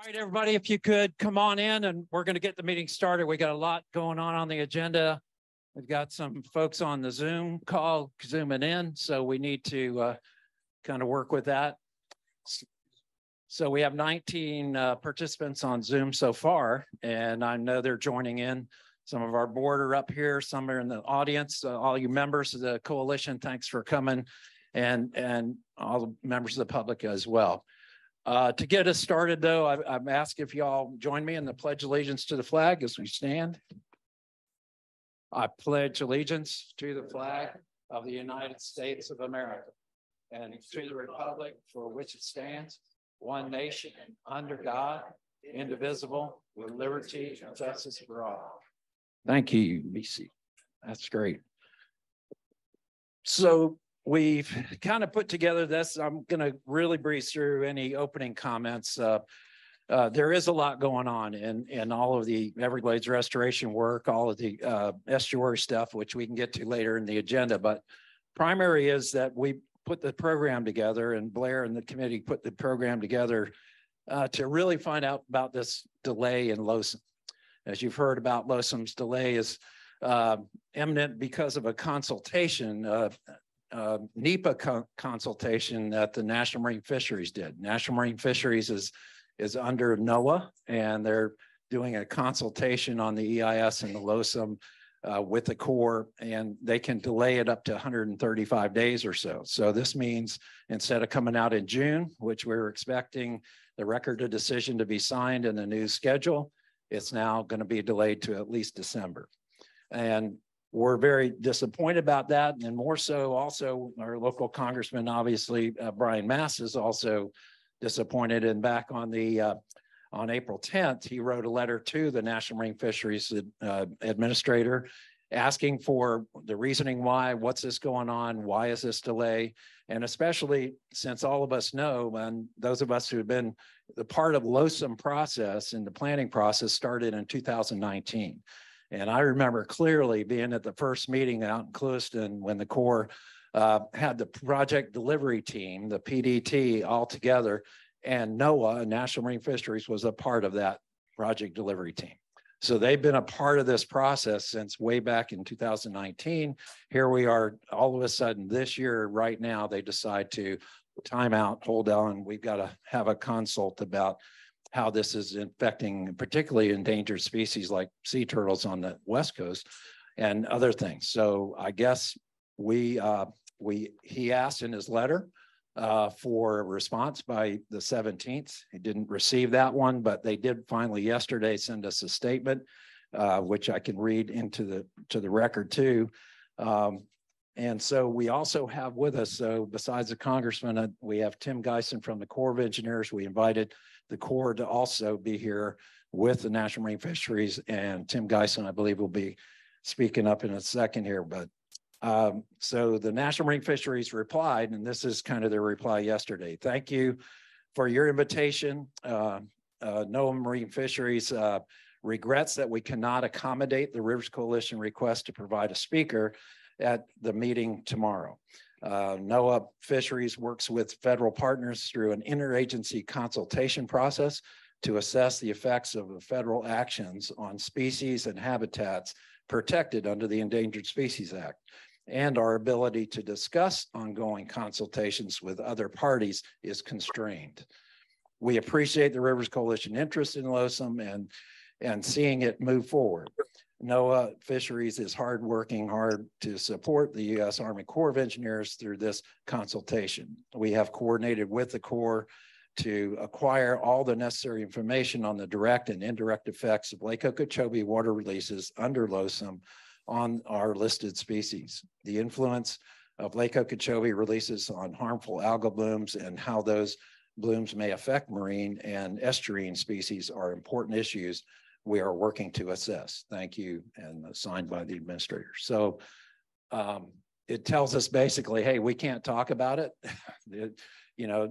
right, everybody, if you could come on in and we're going to get the meeting started. We got a lot going on the agenda. We've got some folks on the Zoom call zooming in, so we need to kind of work with that. So we have 19 participants on Zoom so far, and I know they're joining in. Some of our board are up here, some are in the audience. All you members of the coalition, thanks for coming, and all the members of the public as well. To get us started, though, I'm asking if you all join me in the Pledge Allegiance to the flag as we stand. I pledge allegiance to the flag of the United States of America and to the republic for which it stands, one nation, under God, indivisible, with liberty and justice for all. Thank you, BC. That's great. So we've kind of put together this. I'm going to really breeze through any opening comments. There is a lot going on in all of the Everglades restoration work, all of the estuary stuff, which we can get to later in the agenda. But primary is that we put the program together, and Blair and the committee put the program together to really find out about this delay in LOSOM. As you've heard about, LOSOM's delay is imminent because of a consultation, NEPA consultation that the National Marine Fisheries did. National Marine Fisheries is under NOAA, and they're doing a consultation on the EIS and the LOSOM with the Corps, and they can delay it up to 135 days or so. So this means instead of coming out in June, which we were expecting the record of decision to be signed in the new schedule, it's now going to be delayed to at least December. And we're very disappointed about that. And more so also our local congressman, obviously, Brian Mass, is also disappointed. And back on April 10th, he wrote a letter to the National Marine Fisheries Administrator asking for the reasoning why, what's this going on, why is this delay? And especially since all of us know, and those of us who have been the part of LOSOM process and the planning process started in 2019. And I remember clearly being at the first meeting out in Clewiston when the Corps had the project delivery team, the PDT, all together, and NOAA, National Marine Fisheries, was a part of that project delivery team. So they've been a part of this process since way back in 2019. Here we are, all of a sudden this year, right now, they decide to time out, hold on, we've got to have a consult about how this is affecting particularly endangered species like sea turtles on the West Coast and other things. So I guess he asked in his letter for a response by the 17th. He didn't receive that one, but they did finally yesterday send us a statement, which I can read into the record too. And so we also have with us, so besides the congressman, we have Tim Geisen from the Corps of Engineers. We invited the Corps to also be here with the National Marine Fisheries, and Tim Geisen, I believe, will be speaking up in a second here. But so the National Marine Fisheries replied, and this is kind of their reply yesterday. Thank you for your invitation. NOAA Marine Fisheries regrets that we cannot accommodate the Rivers Coalition request to provide a speaker at the meeting tomorrow. NOAA Fisheries works with federal partners through an interagency consultation process to assess the effects of the federal actions on species and habitats protected under the Endangered Species Act. And our ability to discuss ongoing consultations with other parties is constrained. We appreciate the Rivers Coalition interest in LOSOM and seeing it move forward. NOAA Fisheries is working hard to support the U.S. Army Corps of Engineers through this consultation. We have coordinated with the Corps to acquire all the necessary information on the direct and indirect effects of Lake Okeechobee water releases under LOSOM on our listed species. The influence of Lake Okeechobee releases on harmful algal blooms and how those blooms may affect marine and estuarine species are important issues we are working to assess. Thank you, and signed by the administrator. So it tells us basically, hey, we can't talk about it. It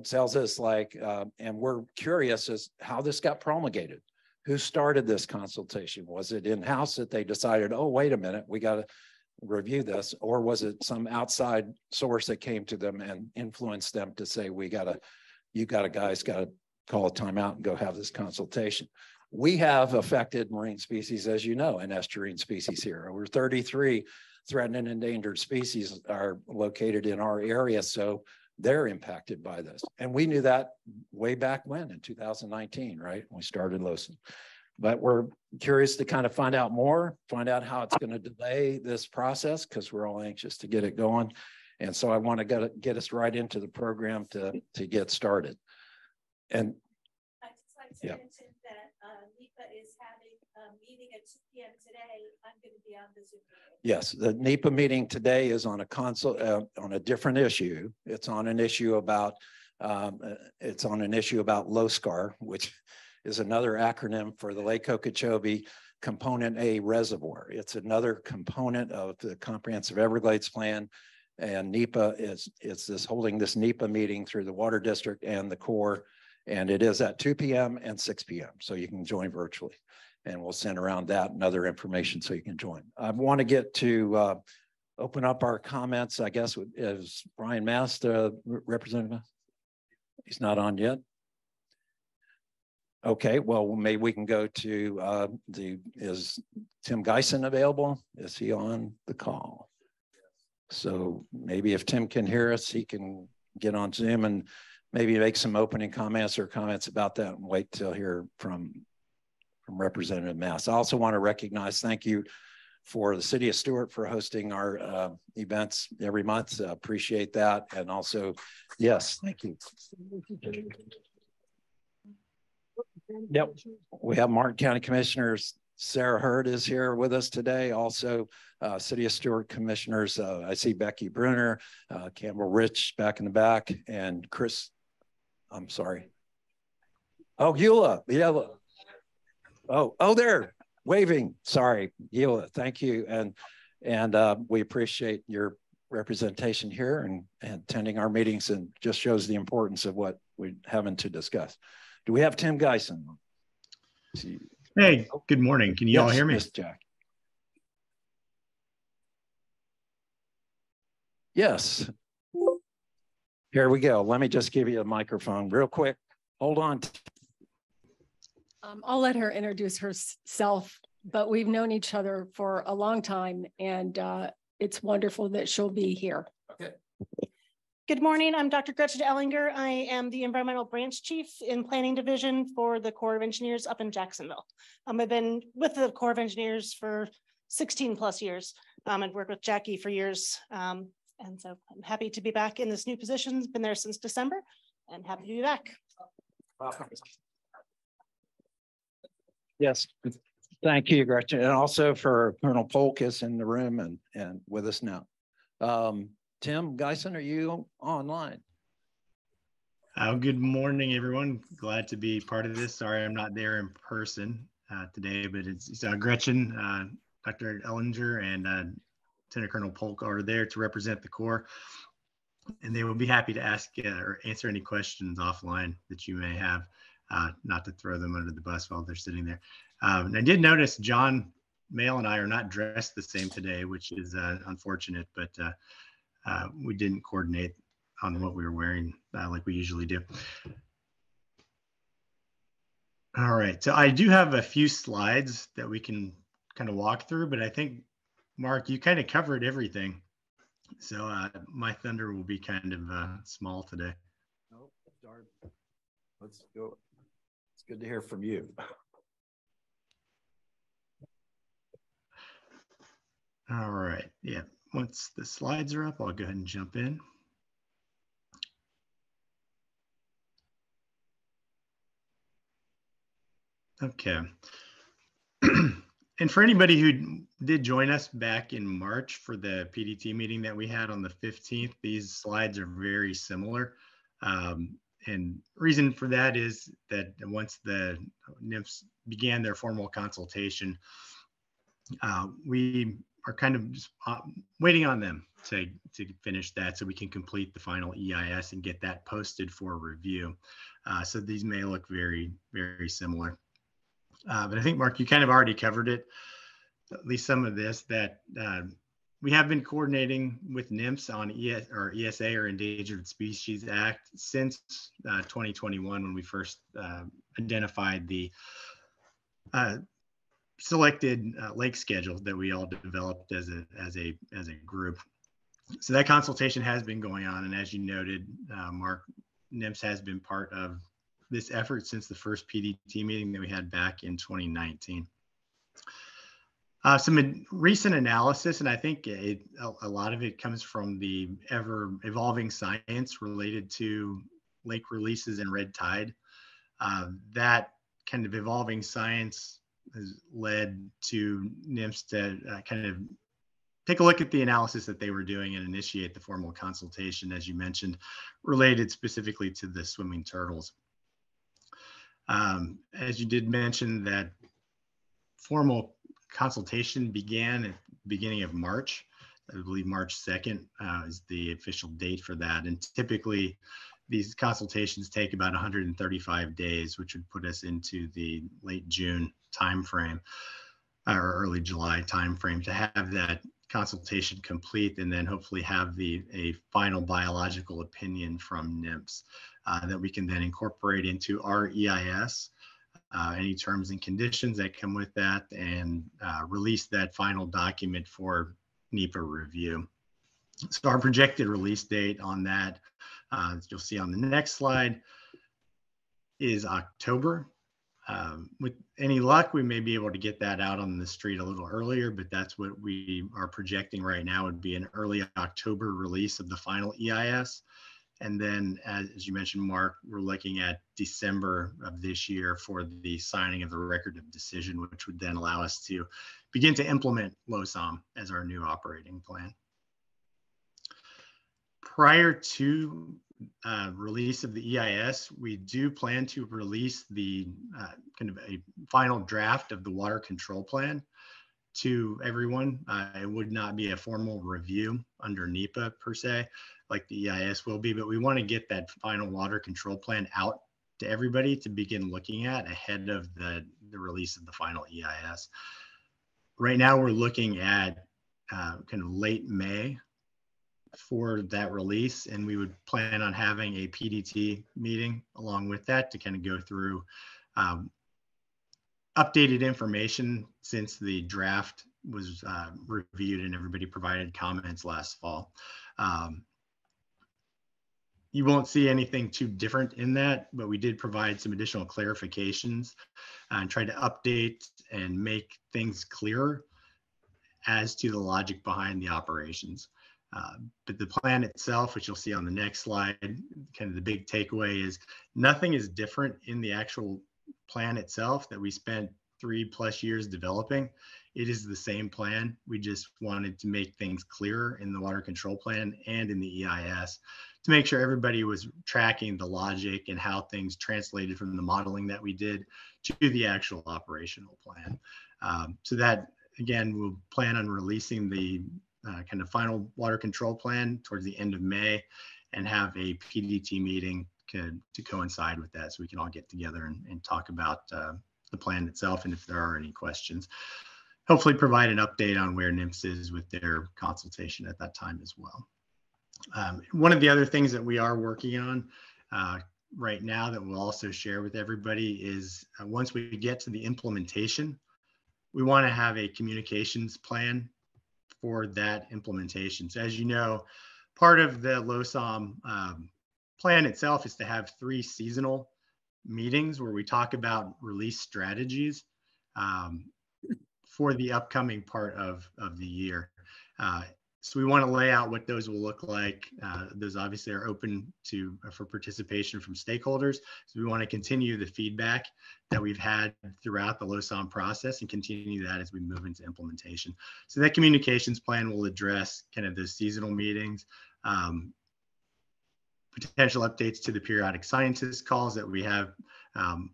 tells us like, and we're curious as how this got promulgated. Who started this consultation? Was it in-house that they decided, oh, wait a minute, we got to review this? Or was it some outside source that came to them and influenced them to say, you guys got to call a timeout and go have this consultation. We have affected marine species, as you know, and estuarine species here. Over 33 threatened and endangered species are located in our area, so they're impacted by this. And we knew that way back when, in 2019, right? When we started LOSOM. But we're curious to kind of find out more, find out how it's going to delay this process, because we're all anxious to get it going. And so I want to get us right into the program to get started. And I'd just like to mention that NEPA is having a meeting at 2 p.m. today. I'm going to be on the Zoom meeting. Yes, the NEPA meeting today is on a different issue. It's on an issue about LOSCAR, which is another acronym for the Lake Okeechobee Component A Reservoir. It's another component of the Comprehensive Everglades Plan. And NEPA is holding this NEPA meeting through the Water District and the Corps. And it is at 2 p.m. and 6 p.m. So you can join virtually. And we'll send around that and other information so you can join. I want to get to open up our comments, I guess, is Brian Mast, Representative? He's not on yet. Okay, well, maybe we can go to is Tim Geisen available? Is he on the call? So maybe if Tim can hear us, he can get on Zoom and maybe make some opening comments or comments about that and wait till hear from Representative Mast. I also want to recognize, thank you for the City of Stuart for hosting our events every month. Appreciate that. And also, yes, thank you. Yep, we have Martin County Commissioners Sarah Hurd is here with us today. Also, City of Stuart Commissioners, I see Becky Brunner, Campbell Rich back in the back, and Chris, I'm sorry. Oh, Eula, yeah. Oh, there, waving. Sorry, Eula, thank you. And we appreciate your representation here and attending our meetings, and just shows the importance of what we're having to discuss. Do we have Tim Geisen? Hey, good morning. Can you all hear me? Yes, Jack. Yes. Here we go. Let me just give you a microphone real quick. Hold on. I'll let her introduce herself, but we've known each other for a long time, and it's wonderful that she'll be here. Okay. Good morning. I'm Dr. Gretchen Ellinger. I am the Environmental Branch Chief in Planning Division for the Corps of Engineers up in Jacksonville. I've been with the Corps of Engineers for 16 plus years and worked with Jackie for years. And so I'm happy to be back in this new position. Been there since December and happy to be back. Yes, thank you, Gretchen. And also for Colonel Polk is in the room and with us now. Tim Geisen, are you online? Good morning, everyone. Glad to be part of this. Sorry, I'm not there in person today, but it's Gretchen, Dr. Ellinger, and Lieutenant Colonel Polk are there to represent the Corps, and they will be happy to ask or answer any questions offline that you may have, not to throw them under the bus while they're sitting there. And I did notice John Mayle and I are not dressed the same today, which is unfortunate, but we didn't coordinate on what we were wearing like we usually do. All right, so I do have a few slides that we can kind of walk through, but I think, Mark, you kind of covered everything. So my thunder will be kind of small today. Oh, darn. Let's go. It's good to hear from you. All right, yeah. Once the slides are up, I'll go ahead and jump in. Okay. And for anybody who did join us back in March for the PDT meeting that we had on the 15th, these slides are very similar. And reason for that is that once the NIMFs began their formal consultation, we are kind of just, waiting on them to finish that so we can complete the final EIS and get that posted for review. So these may look very, very similar. But I think, Mark, you kind of already covered it, at least some of this, that We have been coordinating with NIMS on ESA or Endangered Species Act since 2021 when we first identified the selected lake schedule that we all developed as a group. So that consultation has been going on, and as you noted, Mark, NIMS has been part of this effort since the first PDT meeting that we had back in 2019. Some recent analysis, and I think a lot of it comes from the ever evolving science related to lake releases and red tide. That kind of evolving science has led to NIMS to kind of take a look at the analysis that they were doing and initiate the formal consultation, as you mentioned, related specifically to the swimming turtles. As you did mention, that formal consultation began at the beginning of March. I believe March 2nd is the official date for that. And typically these consultations take about 135 days, which would put us into the late June timeframe or early July timeframe to have that consultation complete and then hopefully have a final biological opinion from NIMS that we can then incorporate into our EIS. Any terms and conditions that come with that, and release that final document for NEPA review. So our projected release date on that, you'll see on the next slide, is October. With any luck, we may be able to get that out on the street a little earlier, but that's what we are projecting right now would be an early October release of the final EIS. And then, as you mentioned, Mark, we're looking at December of this year for the signing of the record of decision, which would then allow us to begin to implement LOSOM as our new operating plan. Prior to release of the EIS, we do plan to release the kind of a final draft of the water control plan to everyone. It would not be a formal review under NEPA per se, like the EIS will be, but we want to get that final water control plan out to everybody to begin looking at ahead of the release of the final EIS. Right now, we're looking at kind of late May for that release, and we would plan on having a PDT meeting along with that to kind of go through updated information since the draft was reviewed and everybody provided comments last fall. You won't see anything too different in that, but we did provide some additional clarifications and try to update and make things clearer as to the logic behind the operations. But the plan itself, which you'll see on the next slide, kind of the big takeaway is nothing is different in the actual plan itself that we spent 3+ years developing. It is the same plan. We just wanted to make things clearer in the water control plan and in the EIS to make sure everybody was tracking the logic and how things translated from the modeling that we did to the actual operational plan. So that, again, we'll plan on releasing the kind of final water control plan towards the end of May and have a PDT meeting to coincide with that, so we can all get together and talk about the plan itself and if there are any questions. Hopefully provide an update on where NIMS is with their consultation at that time as well. One of the other things that we are working on right now that we'll also share with everybody is once we get to the implementation, we want to have a communications plan for that implementation. So as you know, part of the LOSOM plan itself is to have 3 seasonal meetings where we talk about release strategies for the upcoming part of the year. So we want to lay out what those will look like. Those obviously are open for participation from stakeholders. So we want to continue the feedback that we've had throughout the LOSOM process and continue that as we move into implementation. So that communications plan will address kind of the seasonal meetings, potential updates to the periodic scientist calls that we have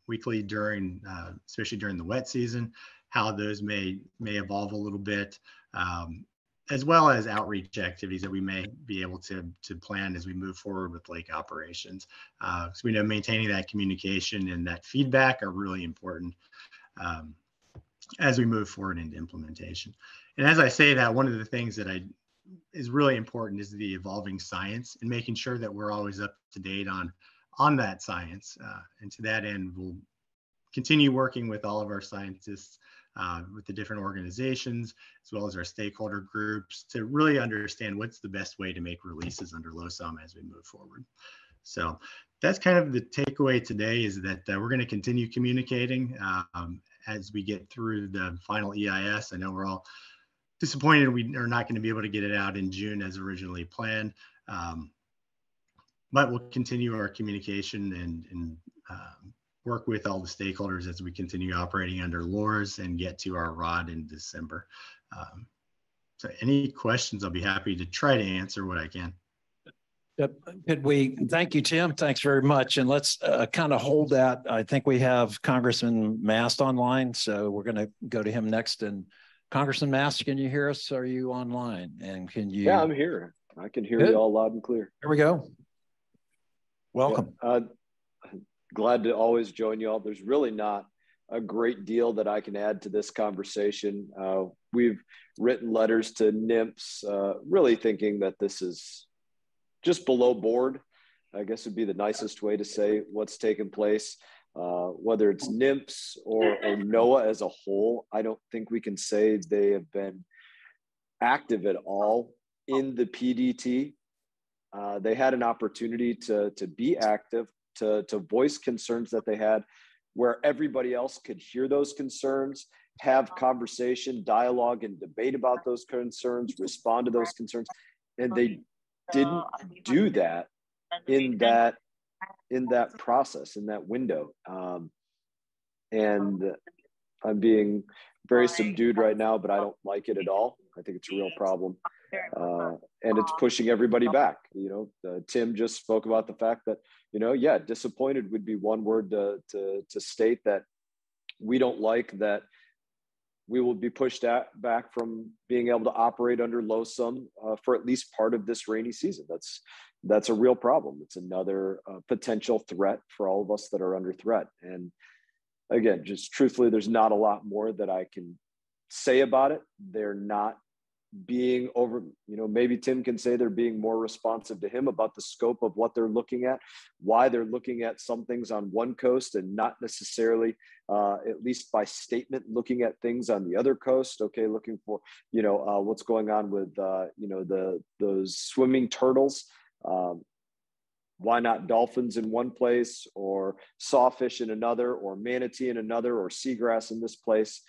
weekly during, especially during the wet season, how those may evolve a little bit, as well as outreach activities that we may be able to plan as we move forward with lake operations. So we know maintaining that communication and that feedback are really important as we move forward into implementation. And as I say that, one of the things that I is really important is the evolving science and making sure that we're always up to date on that science. And to that end, we'll continue working with all of our scientists, with the different organizations, as well as our stakeholder groups, to really understand what's the best way to make releases under LOSOM as we move forward. So that's kind of the takeaway today, is that we're going to continue communicating as we get through the final EIS. I know we're all disappointed we are not going to be able to get it out in June as originally planned, but we'll continue our communication and work with all the stakeholders as we continue operating under LORS and get to our ROD in December. So any questions, I'll be happy to try to answer what I can. Could we, thank you, Tim. Thanks very much. And let's kind of hold that. I think we have Congressman Mast online, so we're going to go to him next. And Congressman Mast, can you hear us? Are you online? And can you? Yeah, I'm here. I can hear you all loud and clear. There we go. Welcome. Yeah, glad to always join you all. There's really not a great deal that I can add to this conversation. We've written letters to NIMPS, really thinking that this is just below board, I guess would be the nicest way to say what's taken place. Whether it's NIMPS or NOAA as a whole, I don't think we can say they have been active at all in the PDT. They had an opportunity to be active, to voice concerns that they had, where everybody else could hear those concerns, have conversation, dialogue, and debate about those concerns, respond to those concerns. And they didn't do that in that process, in that window. And I'm being very subdued right now, but I don't like it at all. I think it's a real problem. And it's pushing everybody back. You know, Tim just spoke about the fact that, you know, yeah, disappointed would be one word to state that we don't like that we will be pushed back from being able to operate under LOSOM for at least part of this rainy season. That's a real problem. It's another potential threat for all of us that are under threat. And again, just truthfully, there's not a lot more that I can say about it. They're not being over, you know, maybe Tim can say they're being more responsive to him about the scope of what they're looking at, why they're looking at some things on one coast and not necessarily, at least by statement, looking at things on the other coast. Okay, looking for, you know, what's going on with, you know, those swimming turtles. Why not dolphins in one place, or sawfish in another, or manatee in another, or seagrass in this place?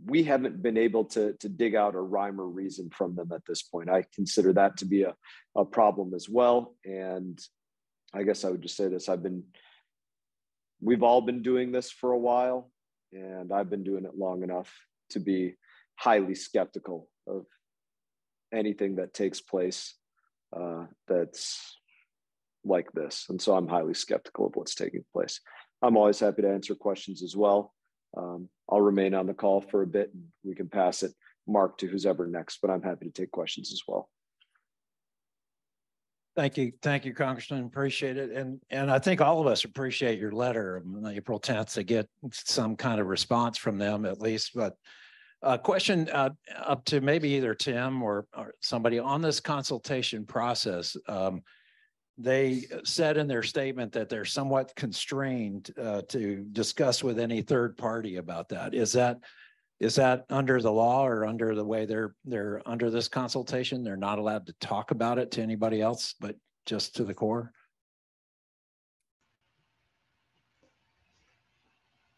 We haven't been able to dig out a rhyme or reason from them at this point. I consider that to be a problem as well. And I guess I would just say this, we've all been doing this for a while, and I've been doing it long enough to be highly skeptical of anything that takes place that's like this. And so I'm highly skeptical of what's taking place. I'm always happy to answer questions as well. I'll remain on the call for a bit, and we can pass it, Mark, to who's ever next, but I'm happy to take questions as well. Thank you, Congressman. Appreciate it. And I think all of us appreciate your letter on April 10th to get some kind of response from them at least. But a question up to maybe either Tim or somebody on this consultation process. They said in their statement that they're somewhat constrained to discuss with any third party about that. Is that under the law, or under the way they're under this consultation? They're not allowed to talk about it to anybody else, but just to the Corps?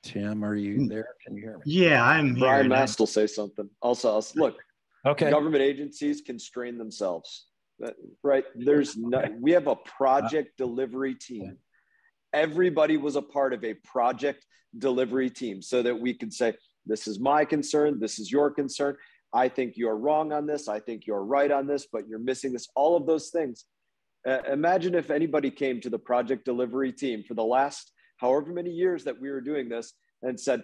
Tim, are you there? Can you hear me? Yeah, I'm here. Brian Mast will say something. Also, look, okay. Government agencies constrain themselves. Right? We have a project delivery team. Everybody was a part of a project delivery team so that we could say, this is my concern, this is your concern. I think you're wrong on this. I think you're right on this, but you're missing this. All of those things. Imagine if anybody came to the project delivery team for the last however many years that we were doing this and said,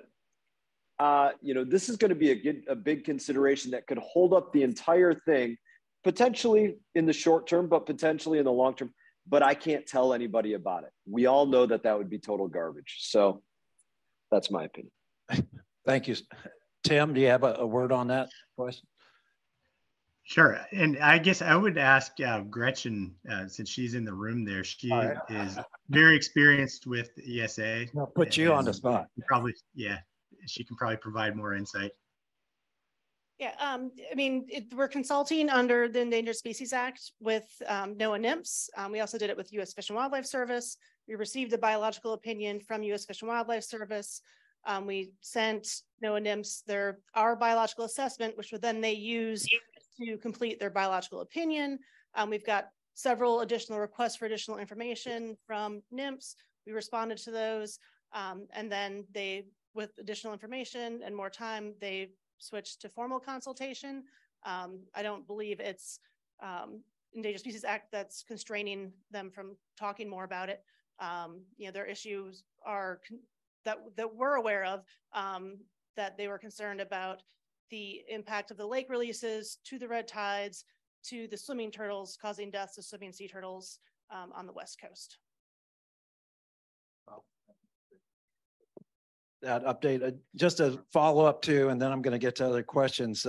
you know, this is going to be a big consideration that could hold up the entire thing, potentially in the short term, but potentially in the long term. But I can't tell anybody about it. We all know that that would be total garbage. So that's my opinion. Thank you. Tim, do you have a word on that question? Sure. And I guess I would ask Gretchen, since she's in the room there, she All right. is very experienced with ESA. I'll put you on the and spot. Probably, yeah, she can probably provide more insight. Yeah, I mean, we're consulting under the Endangered Species Act with NOAA NIMS. We also did it with U.S. Fish and Wildlife Service. We received a biological opinion from U.S. Fish and Wildlife Service. We sent NOAA NIMS our biological assessment, which would then they use to complete their biological opinion. We've got several additional requests for additional information from NIMS. We responded to those, and then they, with additional information and more time, they switched to formal consultation. I don't believe it's Endangered Species Act that's constraining them from talking more about it. You know, their issues are that we're aware of, that they were concerned about the impact of the lake releases to the red tides, to the swimming turtles, causing deaths of swimming sea turtles on the West Coast. That update, just a follow up to, and then I'm going to get to other questions.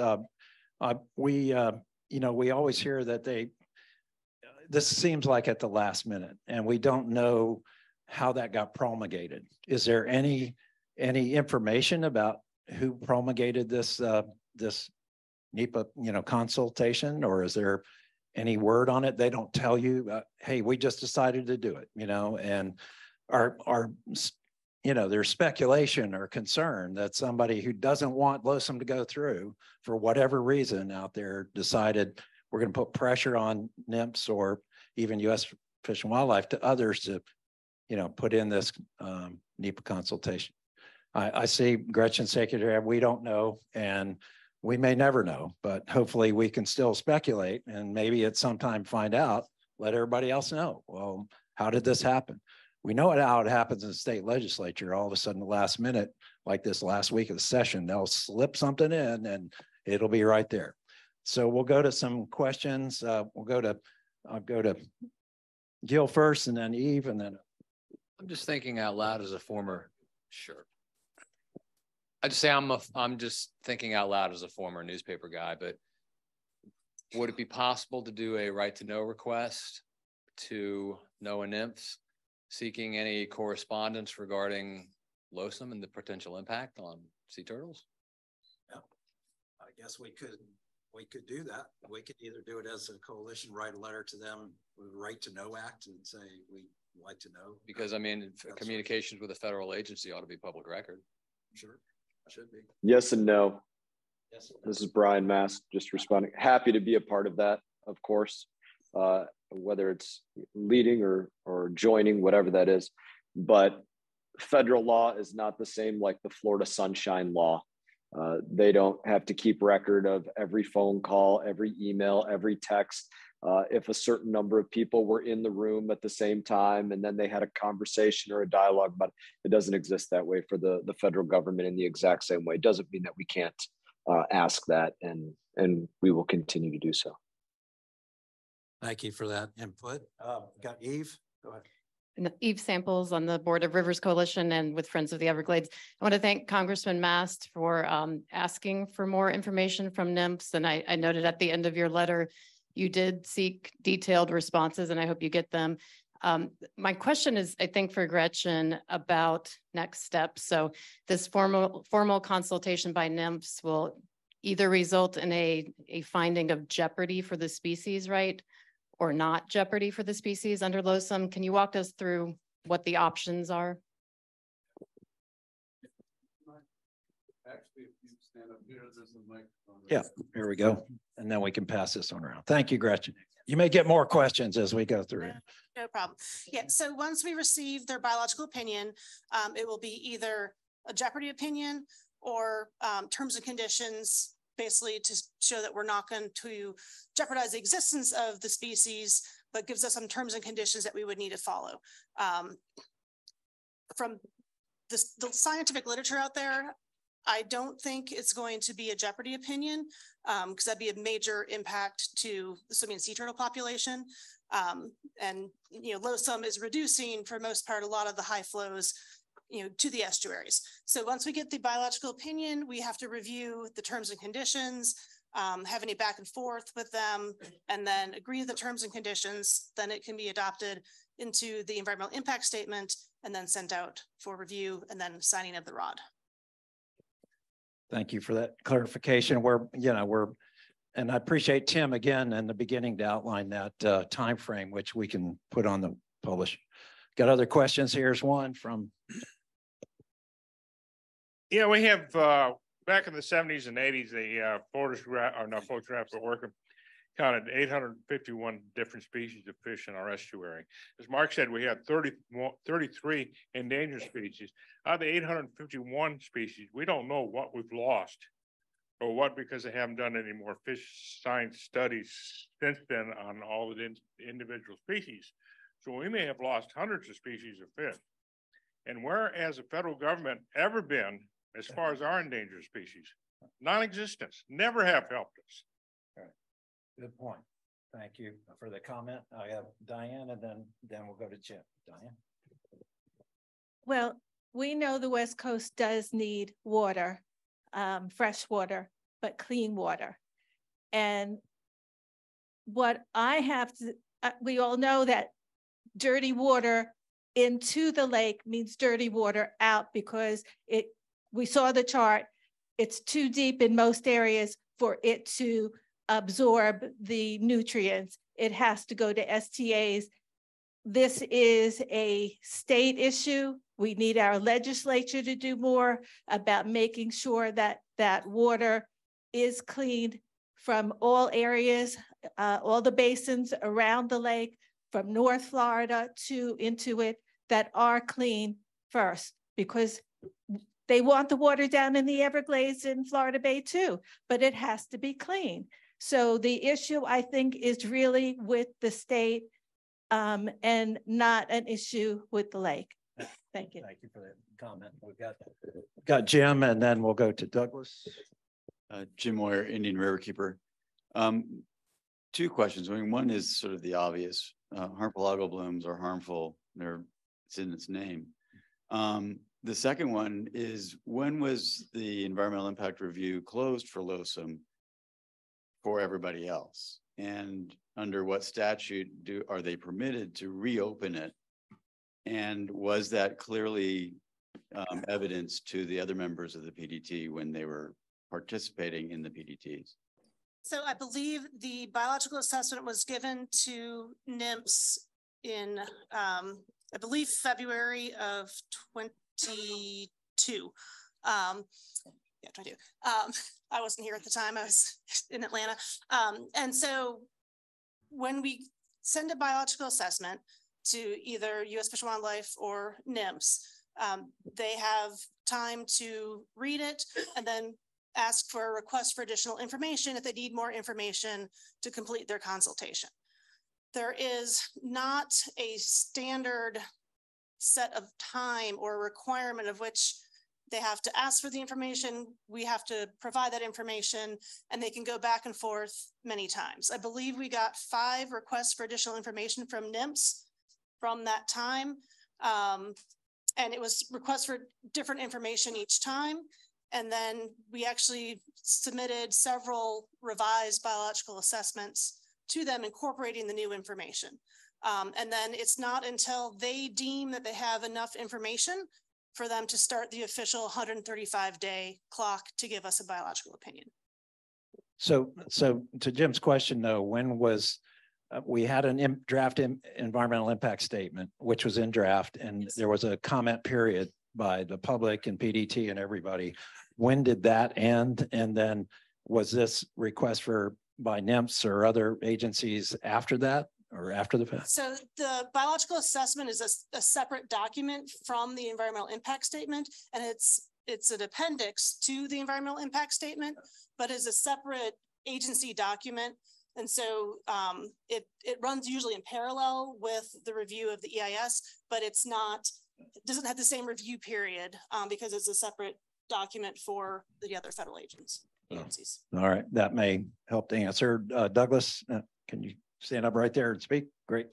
We always hear that this seems like at the last minute, and we don't know how that got promulgated. Is there any information about who promulgated this NEPA consultation, or is there any word on it? They don't tell you, hey, we just decided to do it, and there's speculation or concern that somebody who doesn't want LOSOM to go through for whatever reason out there decided we're going to put pressure on NIMS or even U.S. Fish and Wildlife to others to, put in this NEPA consultation. I see Gretchen Secretary, we don't know, and we may never know, but hopefully we can still speculate and maybe at some time find out, let everybody else know. Well, how did this happen? We know how it happens in the state legislature. All of a sudden, the last minute, like this last week of the session, they'll slip something in and it'll be right there. So we'll go to some questions. I'll go to Gil first, and then Eve, and then. I'm just thinking out loud as a former, sure. I'd say I'm just thinking out loud as a former newspaper guy, but would it be possible to do a right to know request to NOAA NIMS seeking any correspondence regarding LOSOM and the potential impact on sea turtles? Yeah, I guess we could do that. We could either do it as a coalition, write a letter to them with Right to Know Act and say we'd like to know. Because I mean, communications with a federal agency ought to be public record. Sure, should be. Yes and no. Yes. This is Brian Mast just responding. Happy to be a part of that, of course. Whether it's leading or joining, whatever that is. But federal law is not the same like the Florida Sunshine Law. They don't have to keep record of every phone call, every email, every text. If a certain number of people were in the room at the same time and then they had a conversation or a dialogue, but it doesn't exist that way for the federal government in the exact same way. It doesn't mean that we can't ask that, and we will continue to do so. Thank you for that input. Got Eve, go ahead. Eve Samples on the board of Rivers Coalition and with Friends of the Everglades. I want to thank Congressman Mast for asking for more information from NIMS. And I noted at the end of your letter, you did seek detailed responses, and I hope you get them. My question is, I think, for Gretchen about next steps. So this formal consultation by NIMS will either result in a finding of jeopardy for the species, right? Or not jeopardy for the species under LOSOM. Can you walk us through what the options are? Actually, if you stand up here, there's a microphone. Yeah, here we go. And then we can pass this one around. Thank you, Gretchen. You may get more questions as we go through. No problem. Yeah, so once we receive their biological opinion, it will be either a jeopardy opinion or terms and conditions, basically to show that we're not going to jeopardize the existence of the species, but gives us some terms and conditions that we would need to follow. From the scientific literature out there, I don't think it's going to be a jeopardy opinion, because that'd be a major impact to the swimming sea turtle population. And LOSOM is reducing, for most part, a lot of the high flows to the estuaries. So once we get the biological opinion, we have to review the terms and conditions. have any back and forth with them, and then agree to the terms and conditions, then it can be adopted into the environmental impact statement and then sent out for review and then signing of the ROD. Thank you for that clarification. And I appreciate Tim again in the beginning to outline that time frame, which we can put on the publish. Got other questions? Here's one from. Yeah, we have back in the 70s and 80s, the photographs were working, counted 851 different species of fish in our estuary. As Mark said, we had 33 endangered species. Out of the 851 species, we don't know what we've lost or what, because they haven't done any more fish science studies since then on all the individual species. So we may have lost hundreds of species of fish. And where has the federal government ever been as far as our endangered species? Non-existent, never have helped us. All right. Good point. Thank you for the comment. I have Diane, and then we'll go to Jim. Diane. Well, we know the West Coast does need water, fresh water, but clean water. And what I have to, we all know that dirty water into the lake means dirty water out, because we saw the chart, it's too deep in most areas for it to absorb the nutrients. It has to go to STAs. This is a state issue. We need our legislature to do more about making sure that that water is cleaned from all areas, all the basins around the lake, from North Florida to into it, that are clean first, because they want the water down in the Everglades in Florida Bay too, but it has to be clean. So the issue, I think, is really with the state and not an issue with the lake. Thank you. Thank you for that comment. We've got Jim, and then we'll go to Douglas. Jim Moyer, Indian Riverkeeper. Two questions. I mean, one is sort of the obvious. Harmful algal blooms are harmful. It's in its name. The second one is, when was the environmental impact review closed for LOSOM for everybody else? And under what statute are they permitted to reopen it? And was that clearly evidence to the other members of the PDT when they were participating in the PDTs? So I believe the biological assessment was given to NIMS in, I believe, February of 22. Yeah, 22. I wasn't here at the time. I was in Atlanta. And so when we send a biological assessment to either U.S. Fish and Wildlife or NIMS, they have time to read it and then ask for a request for additional information if they need more information to complete their consultation. There is not a standard set of time or requirement of which they have to ask for the information. We have to provide that information, and they can go back and forth many times. I believe we got 5 requests for additional information from NIMS from that time. And it was requests for different information each time. And then we actually submitted several revised biological assessments to them, incorporating the new information. And then it's not until they deem that they have enough information for them to start the official 135-day clock to give us a biological opinion. So to Jim's question, though, when was we had a draft environmental impact statement, which was in draft, and there was a comment period by the public and PDT and everybody. When did that end? And then was this request by NIMS or other agencies after that or after the fact? So the biological assessment is a separate document from the environmental impact statement, and it's an appendix to the environmental impact statement, but is a separate agency document. And so it runs usually in parallel with the review of the EIS, but it doesn't have the same review period because it's a separate document for the other federal agencies. All right, that may help to answer. Douglas, can you stand up right there and speak? Great.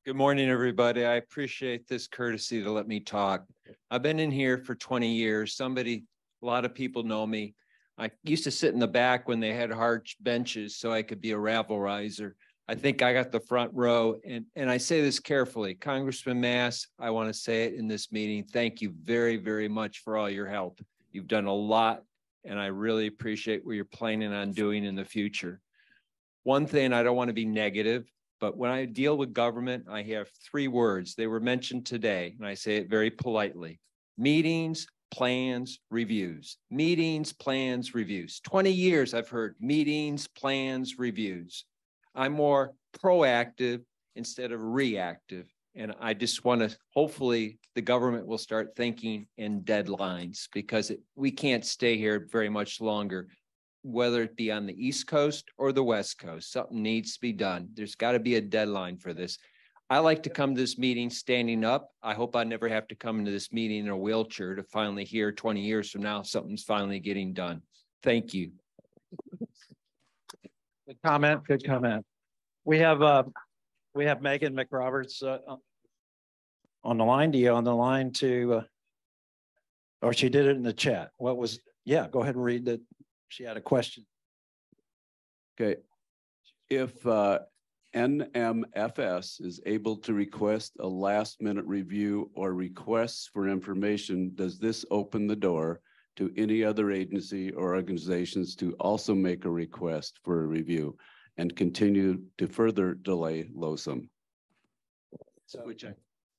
Good morning, everybody. I appreciate this courtesy to let me talk. I've been in here for 20 years. A lot of people know me. I used to sit in the back when they had hard benches so I could be a rabble riser. I think I got the front row, and I say this carefully. Congressman Mass, I want to say it in this meeting. Thank you very, very much for all your help. You've done a lot, and I really appreciate what you're planning on doing in the future. One thing, I don't want to be negative, but when I deal with government, I have 3 words. They were mentioned today, and I say it very politely. Meetings, plans, reviews. Meetings, plans, reviews. 20 years I've heard meetings, plans, reviews. I'm more proactive instead of reactive. And I just want to, hopefully the government will start thinking in deadlines, because we can't stay here very much longer, whether it be on the East Coast or the West Coast. Something needs to be done. There's got to be a deadline for this. I like to come to this meeting standing up. I hope I never have to come into this meeting in a wheelchair to finally hear 20 years from now something's finally getting done. Thank you. Good comment. Good comment. We have Megan McRoberts on the line. Do you on the line to? Or she did it in the chat. What was? Yeah, go ahead and read that. She had a question. Okay. If NMFS is able to request a last minute review or requests for information, does this open the door to any other agency or organizations to also make a request for a review and continue to further delay LOSOM? So,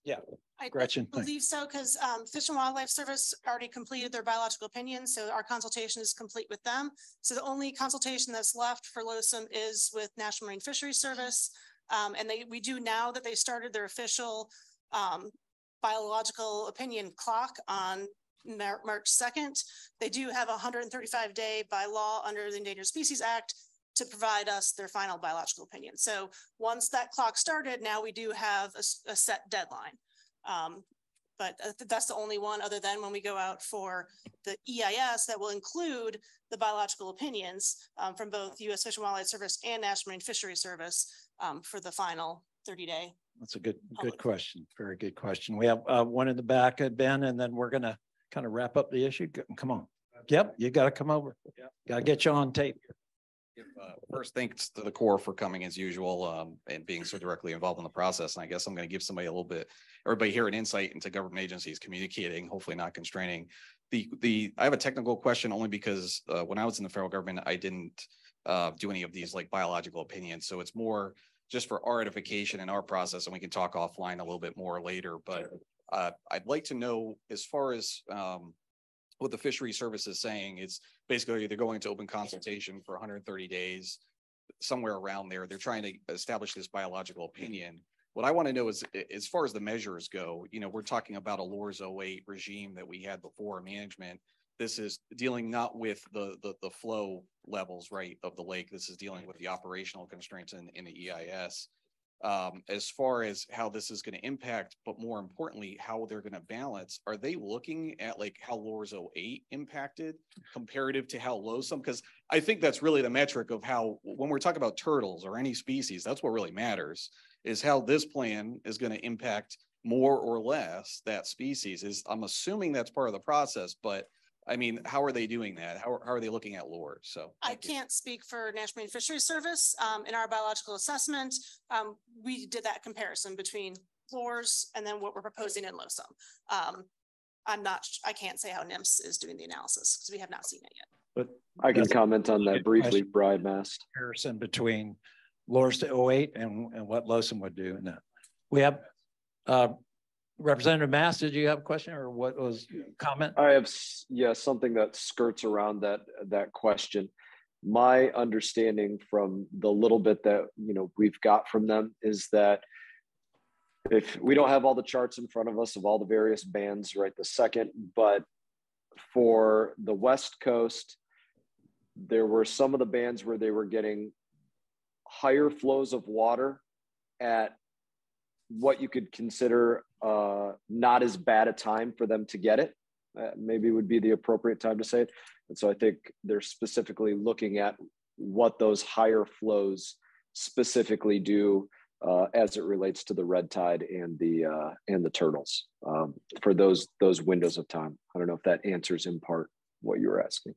yeah. I Gretchen, believe so, because Fish and Wildlife Service already completed their biological opinion, so our consultation is complete with them. So the only consultation that's left for LOSOM is with National Marine Fisheries Service. And we do, now that they started their official biological opinion clock on March 2nd, they do have a 135-day by law under the Endangered Species Act to provide us their final biological opinion. So once that clock started, now we do have a set deadline. But that's the only one, other than when we go out for the EIS that will include the biological opinions from both U.S. Fish and Wildlife Service and National Marine Fisheries Service for the final 30-day. That's a good question. Very good question. We have one in the back, Ben, and then we're going to kind of wrap up the issue. Come on. Yep, you got to come over. Got to get you on tape. First, thanks to the Corps for coming as usual and being so directly involved in the process. And I guess I'm going to give everybody here an insight into government agencies communicating, hopefully not constraining. I have a technical question only because when I was in the federal government, I didn't do any of these like biological opinions. So it's more just for our edification and our process, and we can talk offline a little bit more later. But I'd like to know, as far as what the fishery service is saying, it's basically they're going to open consultation for 130 days, somewhere around there. They're trying to establish this biological opinion. What I want to know is, as far as the measures go, we're talking about a LORS 08 regime that we had before management. This is dealing not with the flow levels, right, of the lake. This is dealing with the operational constraints in the EIS. As far as how this is going to impact, but more importantly, how they're going to balance, are they looking at like how LORS 08 impacted comparative to how LOSOM? Because I think that's really the metric of how, when we're talking about turtles or any species, that's what really matters, is how this plan is going to impact more or less that species. I'm assuming that's part of the process, but I mean, how are they doing that? How are they looking at LORS? So I can't speak for National Marine Fisheries Service. In our biological assessment, we did that comparison between LORS and then what we're proposing in LOSOM. I can't say how NIMS is doing the analysis because we have not seen it yet. But I can comment on that briefly, Brian Mast. Comparison between LORS to 08 and what LOSOM would do. And we have Representative Mast, did you have a question or what was your comment? I have, something that skirts around that question. My understanding from the little bit that we've got from them is that if we don't have all the charts in front of us of all the various bands right this second, but for the West Coast, there were some of the bands where they were getting higher flows of water at what you could consider not as bad a time for them to get it. Maybe would be the appropriate time to say it. And so I think they're specifically looking at what those higher flows specifically do as it relates to the red tide and the turtles for those windows of time. I don't know if that answers in part what you were asking.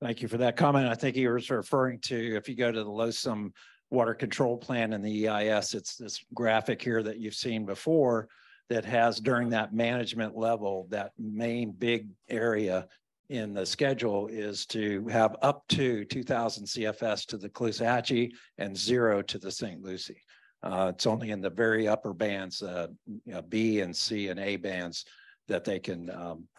Thank you for that comment. I think he was referring to, if you go to the LOSOM water control plan in the EIS, it's this graphic here that you've seen before that has during that management level, that main big area in the schedule is to have up to 2,000 CFS to the Caloosahatchee and 0 to the St. Lucie. It's only in the very upper bands, B and C and A bands, that they can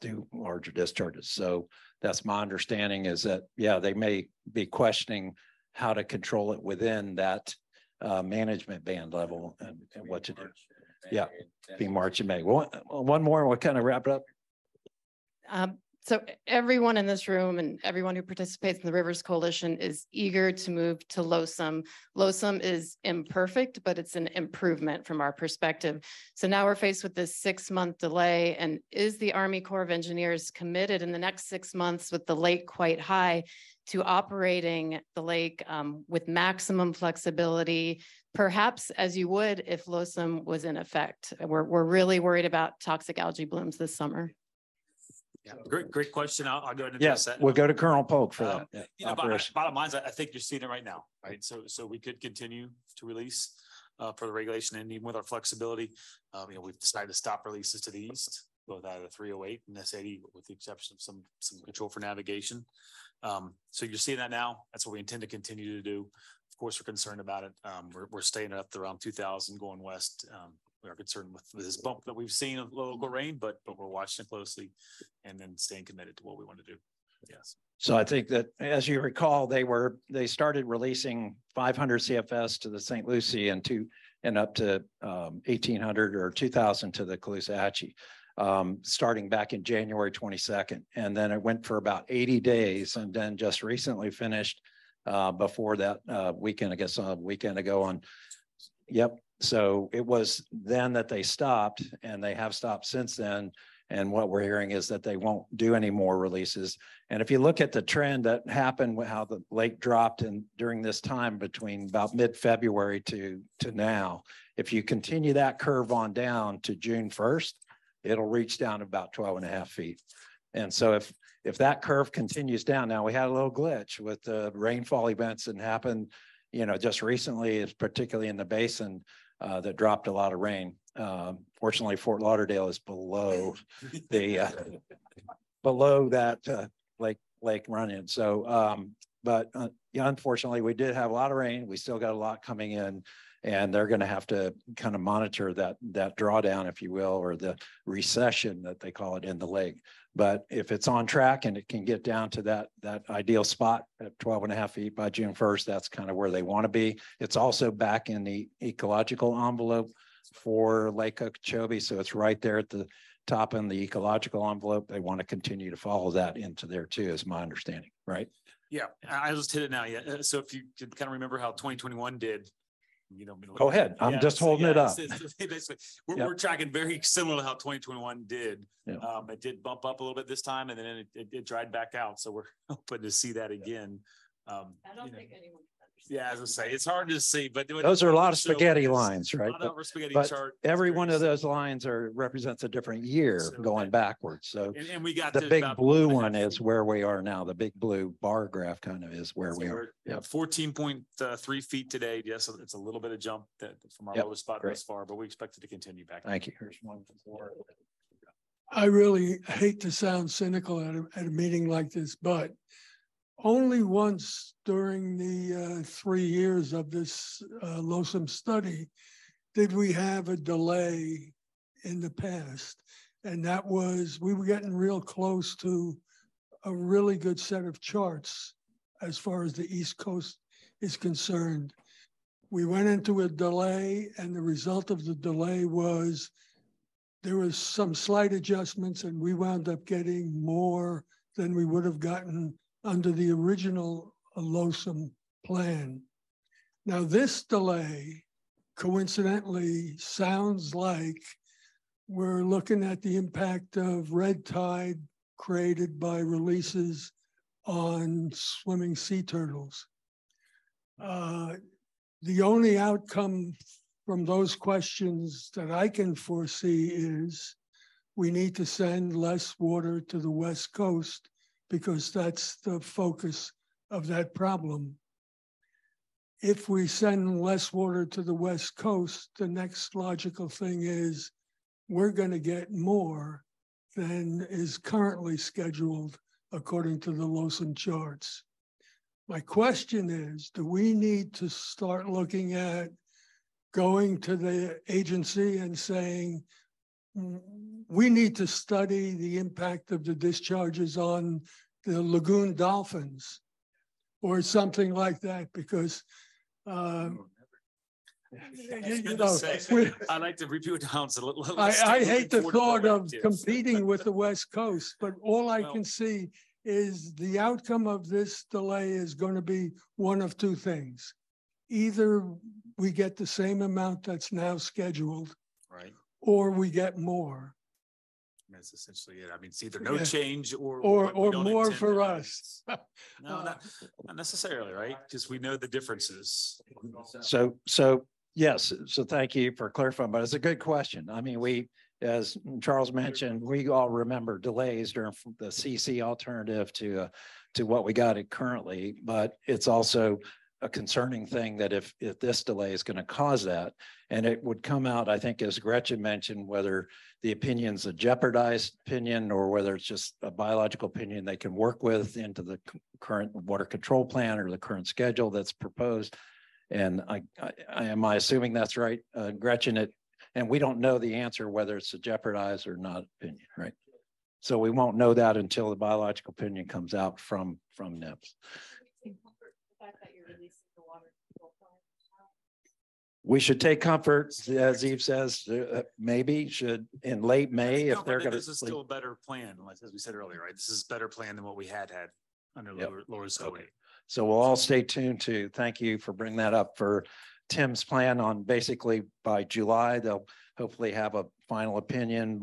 do larger discharges. So that's my understanding, is that, yeah, they may be questioning how to control it within that management band level and what to do. Yeah, be March and May. One more, we'll kind of wrap it up. So everyone in this room and everyone who participates in the Rivers Coalition is eager to move to LOSOM. LOSOM is imperfect, but it's an improvement from our perspective. So now we're faced with this 6-month delay. And is the Army Corps of Engineers committed in the next 6 months with the lake quite high to operating the lake with maximum flexibility, perhaps as you would if LOSOM was in effect? We're really worried about toxic algae blooms this summer. Yeah, great question. I'll go ahead and Yes, we'll go to Colonel Polk for that. Yeah, you know, bottom line is, I think you're seeing it right now, right? So we could continue to release for the regulation, and even with our flexibility, you know, we've decided to stop releases to the east, both out of 308 and S80, with the exception of some control for navigation. So you're seeing that now. That's what we intend to continue to do. Of course, we're concerned about it. We're staying up to around 2,000 going west. We are concerned with this bump that we've seen of local rain, but we're watching it closely and then staying committed to what we want to do. Yes. So I think that, as you recall, they started releasing 500 CFS to the St. Lucie and up to 1,800 or 2,000 to the Caloosahatchee, starting back in January 22nd. And then it went for about 80 days and then just recently finished before that weekend, I guess a weekend ago on, yep. So it was then that they stopped, and they have stopped since then. And what we're hearing is that they won't do any more releases. And if you look at the trend that happened, how the lake dropped and during this time between about mid-February to now, if you continue that curve on down to June 1st, it'll reach down to about 12.5 feet. And so if that curve continues down, now we had a little glitch with the rainfall events that happened, you know, just recently, particularly in the basin, that dropped a lot of rain. Fortunately, Fort Lauderdale is below the below that lake run-in. So, but yeah, unfortunately, we did have a lot of rain. We still got a lot coming in, and they're going to have to kind of monitor that drawdown, if you will, or the recession that they call it in the lake. But if it's on track and it can get down to that ideal spot at 12.5 feet by June 1st, that's kind of where they want to be. It's also back in the ecological envelope for Lake Okeechobee. So it's right there at the top in the ecological envelope. They want to continue to follow that into there too, is my understanding, right? Yeah, I just hit it now. Yeah. So if you could kind of remember how 2021 did, you know, go ahead. I'm just holding it up. Basically, we're tracking very similar to how 2021 did. Yeah. It did bump up a little bit this time, and then it dried back out. So we're hoping to see that again. I don't think anyone. Yeah, as I say, it's hard to see, but those are a lot of spaghetti lines, right? But chart, every one of those lines represents a different year going backwards. So and we got the big blue one is where we are now. The big blue bar graph kind of is where we are. Yeah, 14.3 feet today. Yes, it's a little bit of jump from our lowest spot thus far, but we expect it to continue back. Thank you. Here's one more. I really hate to sound cynical at a meeting like this, but only once during the 3 years of this LOSOM study did we have a delay in the past. And that was, we were getting real close to a really good set of charts as far as the East Coast is concerned. We went into a delay, and the result of the delay was there was some slight adjustments, and we wound up getting more than we would have gotten under the original LOSOM plan. Now, this delay coincidentally sounds like we're looking at the impact of red tide created by releases on swimming sea turtles. The only outcome from those questions that I can foresee is we need to send less water to the West Coast because that's the focus of that problem. If we send less water to the West Coast, the next logical thing is we're going to get more than is currently scheduled according to the LOSOM charts. My question is, do we need to start looking at going to the agency and saying, we need to study the impact of the discharges on the lagoon dolphins or something like that, because I like to review it down. So I hate the thought of competing with the West Coast, but all I can see is the outcome of this delay is going to be one of two things. Either we get the same amount that's now scheduled, right, or we get more. That's essentially it. I mean, it's either no change or more for us. No, not necessarily, right? Because we know the differences. So yes, so thank you for clarifying, but it's a good question. I mean, we, as Charles mentioned, we all remember delays during the CC alternative to what we got it currently, but it's also a concerning thing that if this delay is going to cause that, and it would come out, I think, as Gretchen mentioned, whether the opinion's a jeopardized opinion or whether it's just a biological opinion they can work with into the current water control plan or the current schedule that's proposed. And am I assuming that's right, Gretchen? And we don't know the answer whether it's a jeopardized or not opinion, right? So we won't know that until the biological opinion comes out from NIPS. We should take comfort, as Eve says, maybe should in late May if they're going to. This is still a better plan, as we said earlier, right? This is a better plan than what we had under LOSOM. Okay. So we'll all stay tuned to. Thank you for bringing that up for Tim's plan on basically by July. They'll hopefully have a final opinion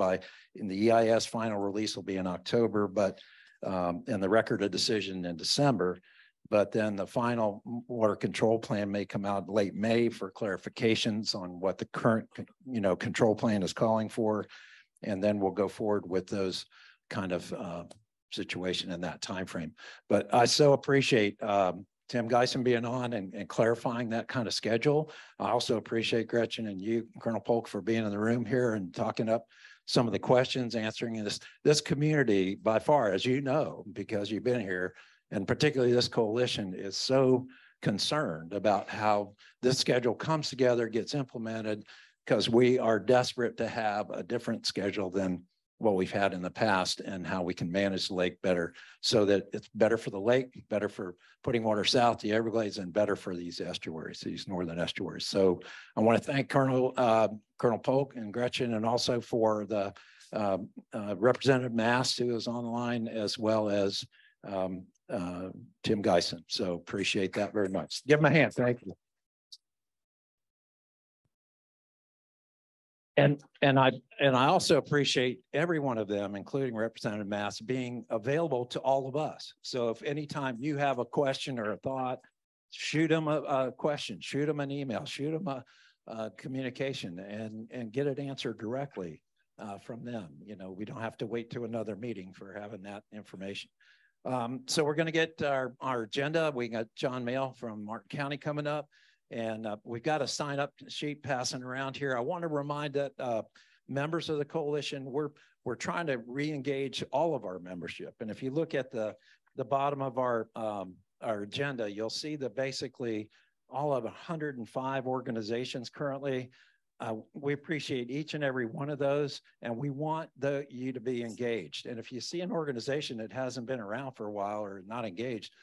in the EIS final release will be in October, but and the record of decision in December. But then the final water control plan may come out late May for clarifications on what the current, control plan is calling for. And then we'll go forward with those kind of situation in that time frame. But I so appreciate Tim Geisen being on and clarifying that kind of schedule. I also appreciate Gretchen and you, Colonel Polk, for being in the room here and talking up some of the questions, answering this community by far, as you know, because you've been here, and particularly this coalition is so concerned about how this schedule comes together, gets implemented, because we are desperate to have a different schedule than what we've had in the past and how we can manage the lake better so that it's better for the lake, better for putting water south to the Everglades, and better for these estuaries, these northern estuaries. So I want to thank Colonel Polk and Gretchen, and also for the Representative Mast, who is online, as well as Tim Geisen. So appreciate that very much. Give him a hand. Thank you. And I also appreciate every one of them, including Representative Mast, being available to all of us. So if anytime you have a question or a thought, shoot them a question, shoot them an email, shoot them a communication, and get it answered directly from them. We don't have to wait to another meeting for having that information. So we're going to get our agenda. We got John Mayle from Martin County coming up. And we've got a sign up sheet passing around here. I want to remind that members of the coalition, we're trying to re-engage all of our membership. And if you look at the bottom of our agenda, you'll see that basically all of 105 organizations currently. We appreciate each and every one of those, and we want you to be engaged. And if you see an organization that hasn't been around for a while or not engaged,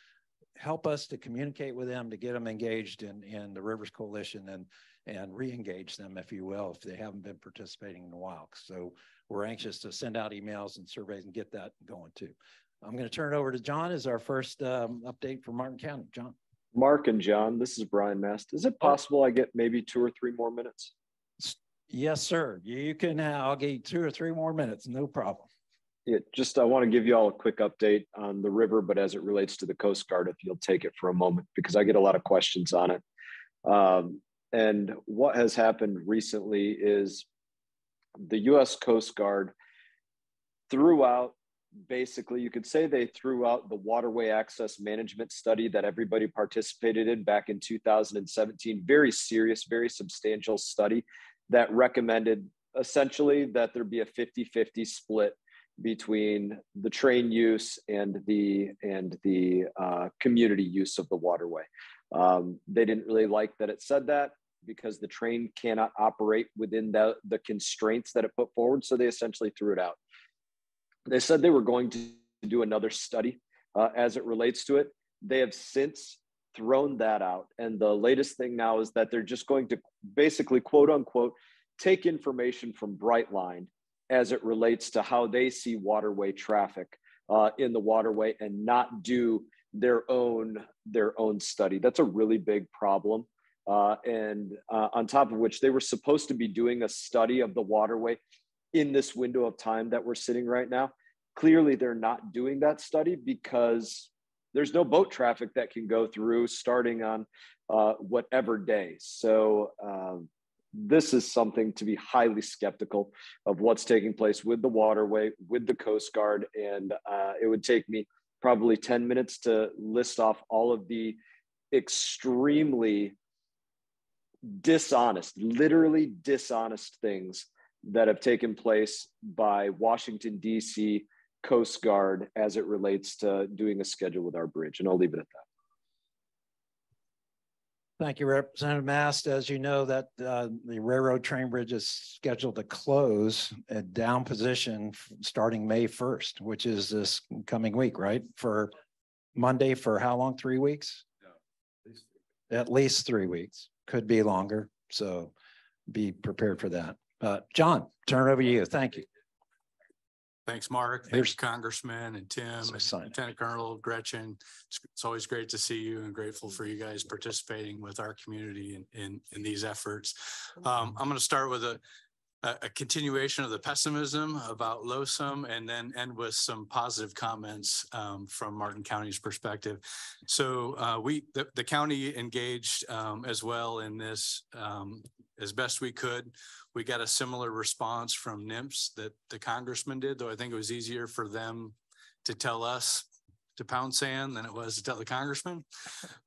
help us to communicate with them to get them engaged in the Rivers Coalition and re-engage them, if you will, if they haven't been participating in a while. So we're anxious to send out emails and surveys and get that going too. I'm going to turn it over to John as our first update for Martin County. John. Mark and John, this is Brian Mast. Is it possible I get maybe 2 or 3 more minutes? Yes, sir. You can. I'll give you 2 or 3 more minutes. No problem. Yeah, I want to give you all a quick update on the river, but as it relates to the Coast Guard, if you'll take it for a moment, because I get a lot of questions on it. And what has happened recently is the U.S. Coast Guard throughout basically, you could say they threw out the waterway access management study that everybody participated in back in 2017. Very serious, very substantial study that recommended essentially that there be a 50-50 split between the train use and the community use of the waterway. They didn't really like that it said that, because the train cannot operate within the constraints that it put forward. So they essentially threw it out. They said they were going to do another study as it relates to it. They have since thrown that out. And the latest thing now is that they're just going to basically, quote unquote, take information from Brightline as it relates to how they see waterway traffic in the waterway, and not do their own study. That's a really big problem. And on top of which, they were supposed to be doing a study of the waterway in this window of time that we're sitting right now. Clearly, they're not doing that study because there's no boat traffic that can go through starting on whatever day. So this is something to be highly skeptical of what's taking place with the waterway, with the Coast Guard. And it would take me probably 10 minutes to list off all of the extremely dishonest, literally dishonest things that have taken place by Washington, D.C. Coast Guard as it relates to doing a schedule with our bridge. And I'll leave it at that. Thank you, Representative Mast. As you know, that the railroad train bridge is scheduled to close at down position starting May 1st, which is this coming week, right? For Monday, for how long? 3 weeks? No, at least 3 weeks. Could be longer. So be prepared for that. John, turn it over to you. Thank you. Thanks, Mark. Thanks, Congressman and Tim and Lieutenant Colonel Gretchen. It's always great to see you, and grateful for you guys participating with our community in these efforts. I'm going to start with a continuation of the pessimism about LOSOM, and then end with some positive comments from Martin County's perspective. So the county engaged as well in this as best we could. We got a similar response from NIMS that the congressman did, though I think it was easier for them to tell us to pound sand than it was to tell the congressman.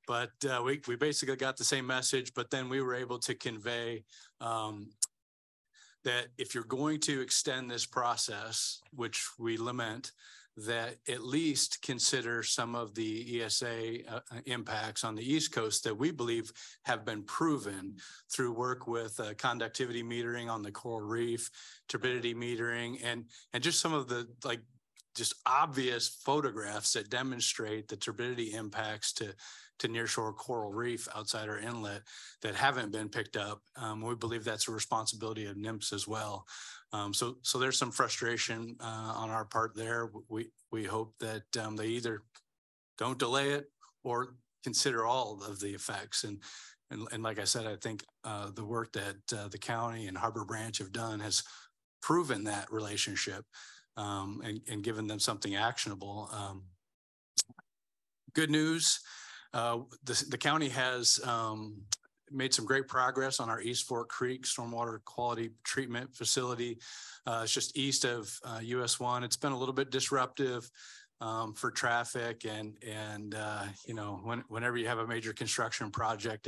But we basically got the same message, but then we were able to convey that if you're going to extend this process, which we lament, that at least consider some of the ESA impacts on the East Coast that we believe have been proven through work with conductivity metering on the coral reef, turbidity metering, and just some of the just obvious photographs that demonstrate the turbidity impacts to nearshore coral reef outside our inlet that haven't been picked up. We believe that's a responsibility of NIMS as well. So there's some frustration on our part there. We hope that they either don't delay it or consider all of the effects. And like I said, I think the work that the county and Harbor Branch have done has proven that relationship and given them something actionable. Good news. The county has made some great progress on our East Fork Creek stormwater quality treatment facility. It's just east of US 1. It's been a little bit disruptive for traffic, and you know, whenever you have a major construction project,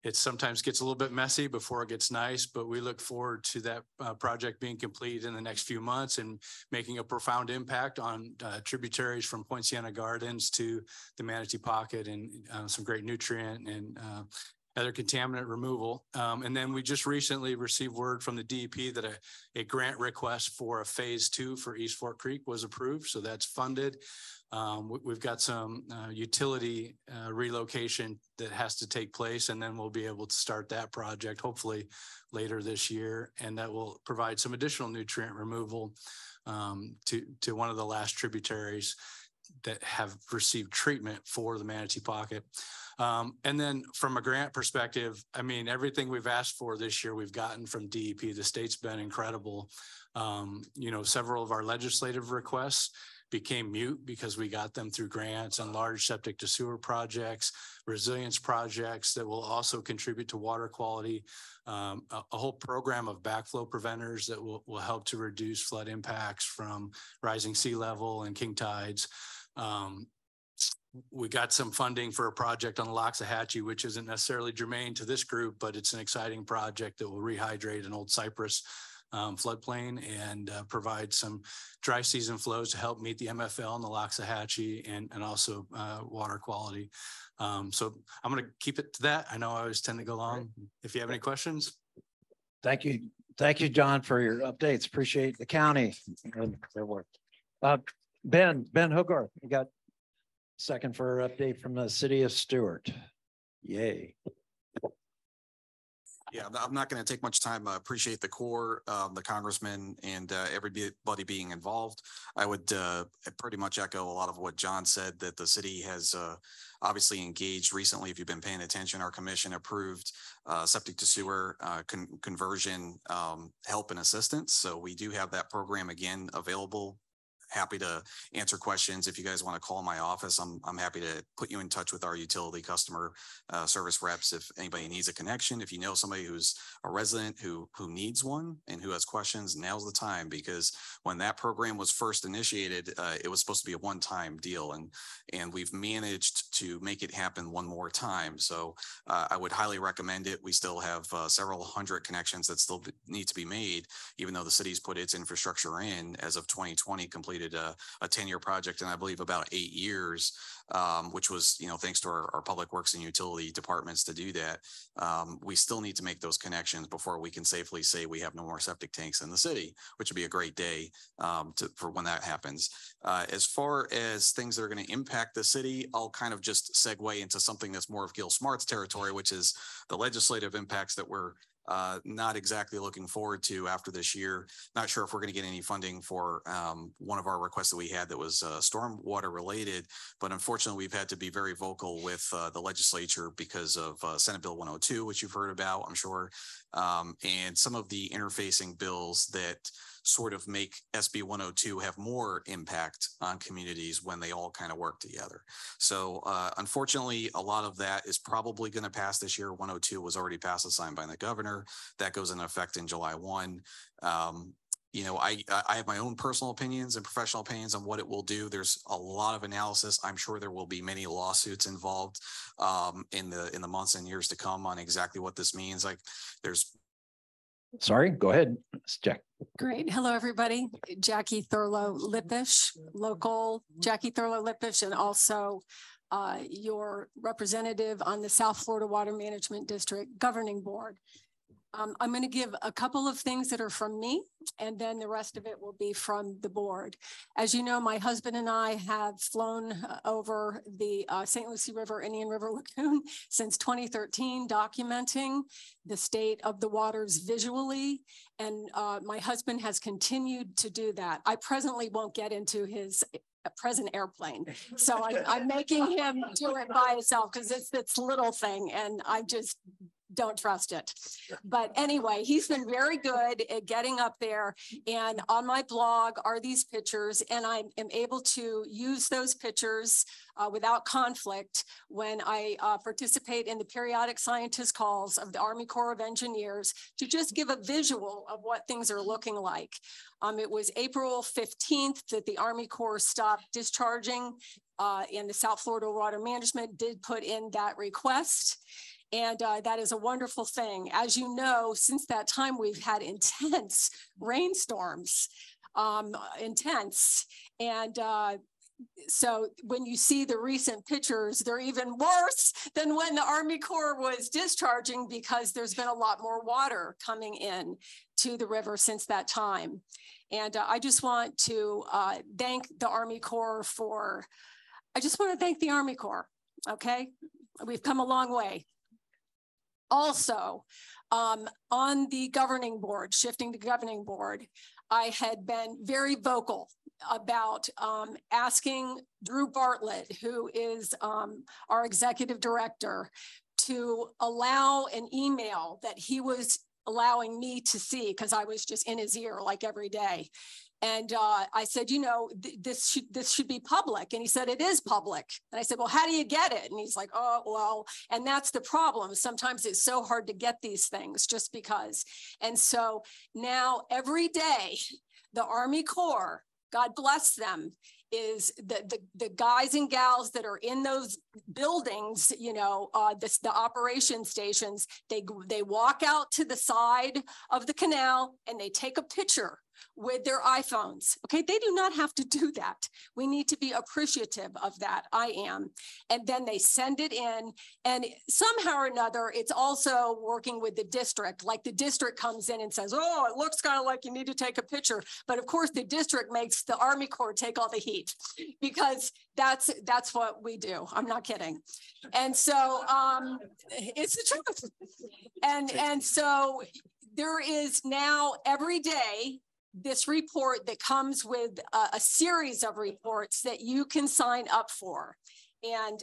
it sometimes gets a little bit messy before it gets nice, but we look forward to that project being complete in the next few months and making a profound impact on tributaries from Poinciana Gardens to the Manatee Pocket, and some great nutrient and other contaminant removal. And then we just recently received word from the DEP that a grant request for a phase 2 for East Fork Creek was approved. So that's funded. We've got some utility relocation that has to take place, and then we'll be able to start that project hopefully later this year. And that will provide some additional nutrient removal to one of the last tributaries that have received treatment for the Manatee Pocket. And then from a grant perspective, I mean, everything we've asked for this year, we've gotten from DEP. The state's been incredible Several of our legislative requests became mute because we got them through grants and large septic to sewer projects, resilience projects that will also contribute to water quality, a whole program of backflow preventers that will help to reduce flood impacts from rising sea level and king tides. We got some funding for a project on the Loxahatchee, which isn't necessarily germane to this group, but it's an exciting project that will rehydrate an old cypress floodplain and provide some dry season flows to help meet the MFL in the Loxahatchee and also water quality. So I'm going to keep it to that. I know I always tend to go long. If you have any questions. Thank you. Thank you, John, for your updates. Appreciate the county and their work. Ben Hogarth, you got a second for an update from the city of Stewart. Yay. Yeah, I'm not going to take much time. I appreciate the Corps, the congressman, and everybody being involved. I would pretty much echo a lot of what John said, that the city has obviously engaged recently. If you've been paying attention, our commission approved septic to sewer conversion help and assistance. So we do have that program again available. Happy to answer questions. If you guys want to call my office, I'm happy to put you in touch with our utility customer service reps if anybody needs a connection. If you know somebody who's a resident who needs one and who has questions, now's the time, because when that program was first initiated, it was supposed to be a one-time deal, and we've managed to make it happen one more time. So I would highly recommend it. We still have several hundred connections that still need to be made, even though the city's put its infrastructure in as of 2020, completed a 10-year project in, I believe, about 8 years, which was, thanks to our public works and utility departments to do that. We still need to make those connections before we can safely say we have no more septic tanks in the city, which would be a great day for when that happens. As far as things that are going to impact the city, I'll kind of just segue into something that's more of Gil Smart's territory, which is the legislative impacts that we're not exactly looking forward to after this year. Not sure if we're going to get any funding for one of our requests that we had that was stormwater related, but unfortunately we've had to be very vocal with the legislature because of Senate Bill 102, which you've heard about, I'm sure, and some of the interfacing bills that sort of make SB 102 have more impact on communities when they all kind of work together. So unfortunately, a lot of that is probably going to pass this year. 102 was already passed and signed by the governor. That goes into effect in July 1. I have my own personal opinions and professional opinions on what it will do. There's a lot of analysis. I'm sure there will be many lawsuits involved in the months and years to come on exactly what this means. Sorry, go ahead. Let's check. Great. Hello, everybody. Jackie Thurlow-Lippish, local Jackie Thurlow-Lippish, and also your representative on the South Florida Water Management District Governing Board. I'm going to give a couple of things that are from me, and then the rest of it will be from the board. As you know, my husband and I have flown over the St. Lucie River, Indian River Lagoon since 2013, documenting the state of the waters visually, and my husband has continued to do that. I presently won't get into his present airplane, so I'm making him do it by himself because it's this little thing, and I just don't trust it. But anyway, he's been very good at getting up there, and on my blog are these pictures, and I am able to use those pictures without conflict when I participate in the periodic scientist calls of the Army Corps of Engineers to just give a visual of what things are looking like. It was April 15th that the Army Corps stopped discharging, and the South Florida Water Management did put in that request. And that is a wonderful thing. As you know, since that time, we've had intense rainstorms, intense. And so when you see the recent pictures, they're even worse than when the Army Corps was discharging, because there's been a lot more water coming in to the river since that time. And I just want to thank the Army Corps okay? We've come a long way. Also, on the governing board, shifting to governing board, I had been very vocal about asking Drew Bartlett, who is our executive director, to allow an email that he was allowing me to see because I was just in his ear like every day. And I said, you know, this should be public. And he said, it is public. And I said, well, how do you get it? And he's like, oh, well, and that's the problem. Sometimes it's so hard to get these things just because. And so now every day, the Army Corps, God bless them, is the guys and gals that are in those buildings, you know, the operation stations, they walk out to the side of the canal and they take a picture with their iPhones. Okay, they do not have to do that. We need to be appreciative of that. I am. And then they send it in, and somehow or another, it's also working with the district. Like the district comes in and says, oh, it looks kind of like you need to take a picture. But of course, the district makes the Army Corps take all the heat because that's what we do. I'm not kidding. And so it's the truth. And so there is now every day this report that comes with a series of reports that you can sign up for. And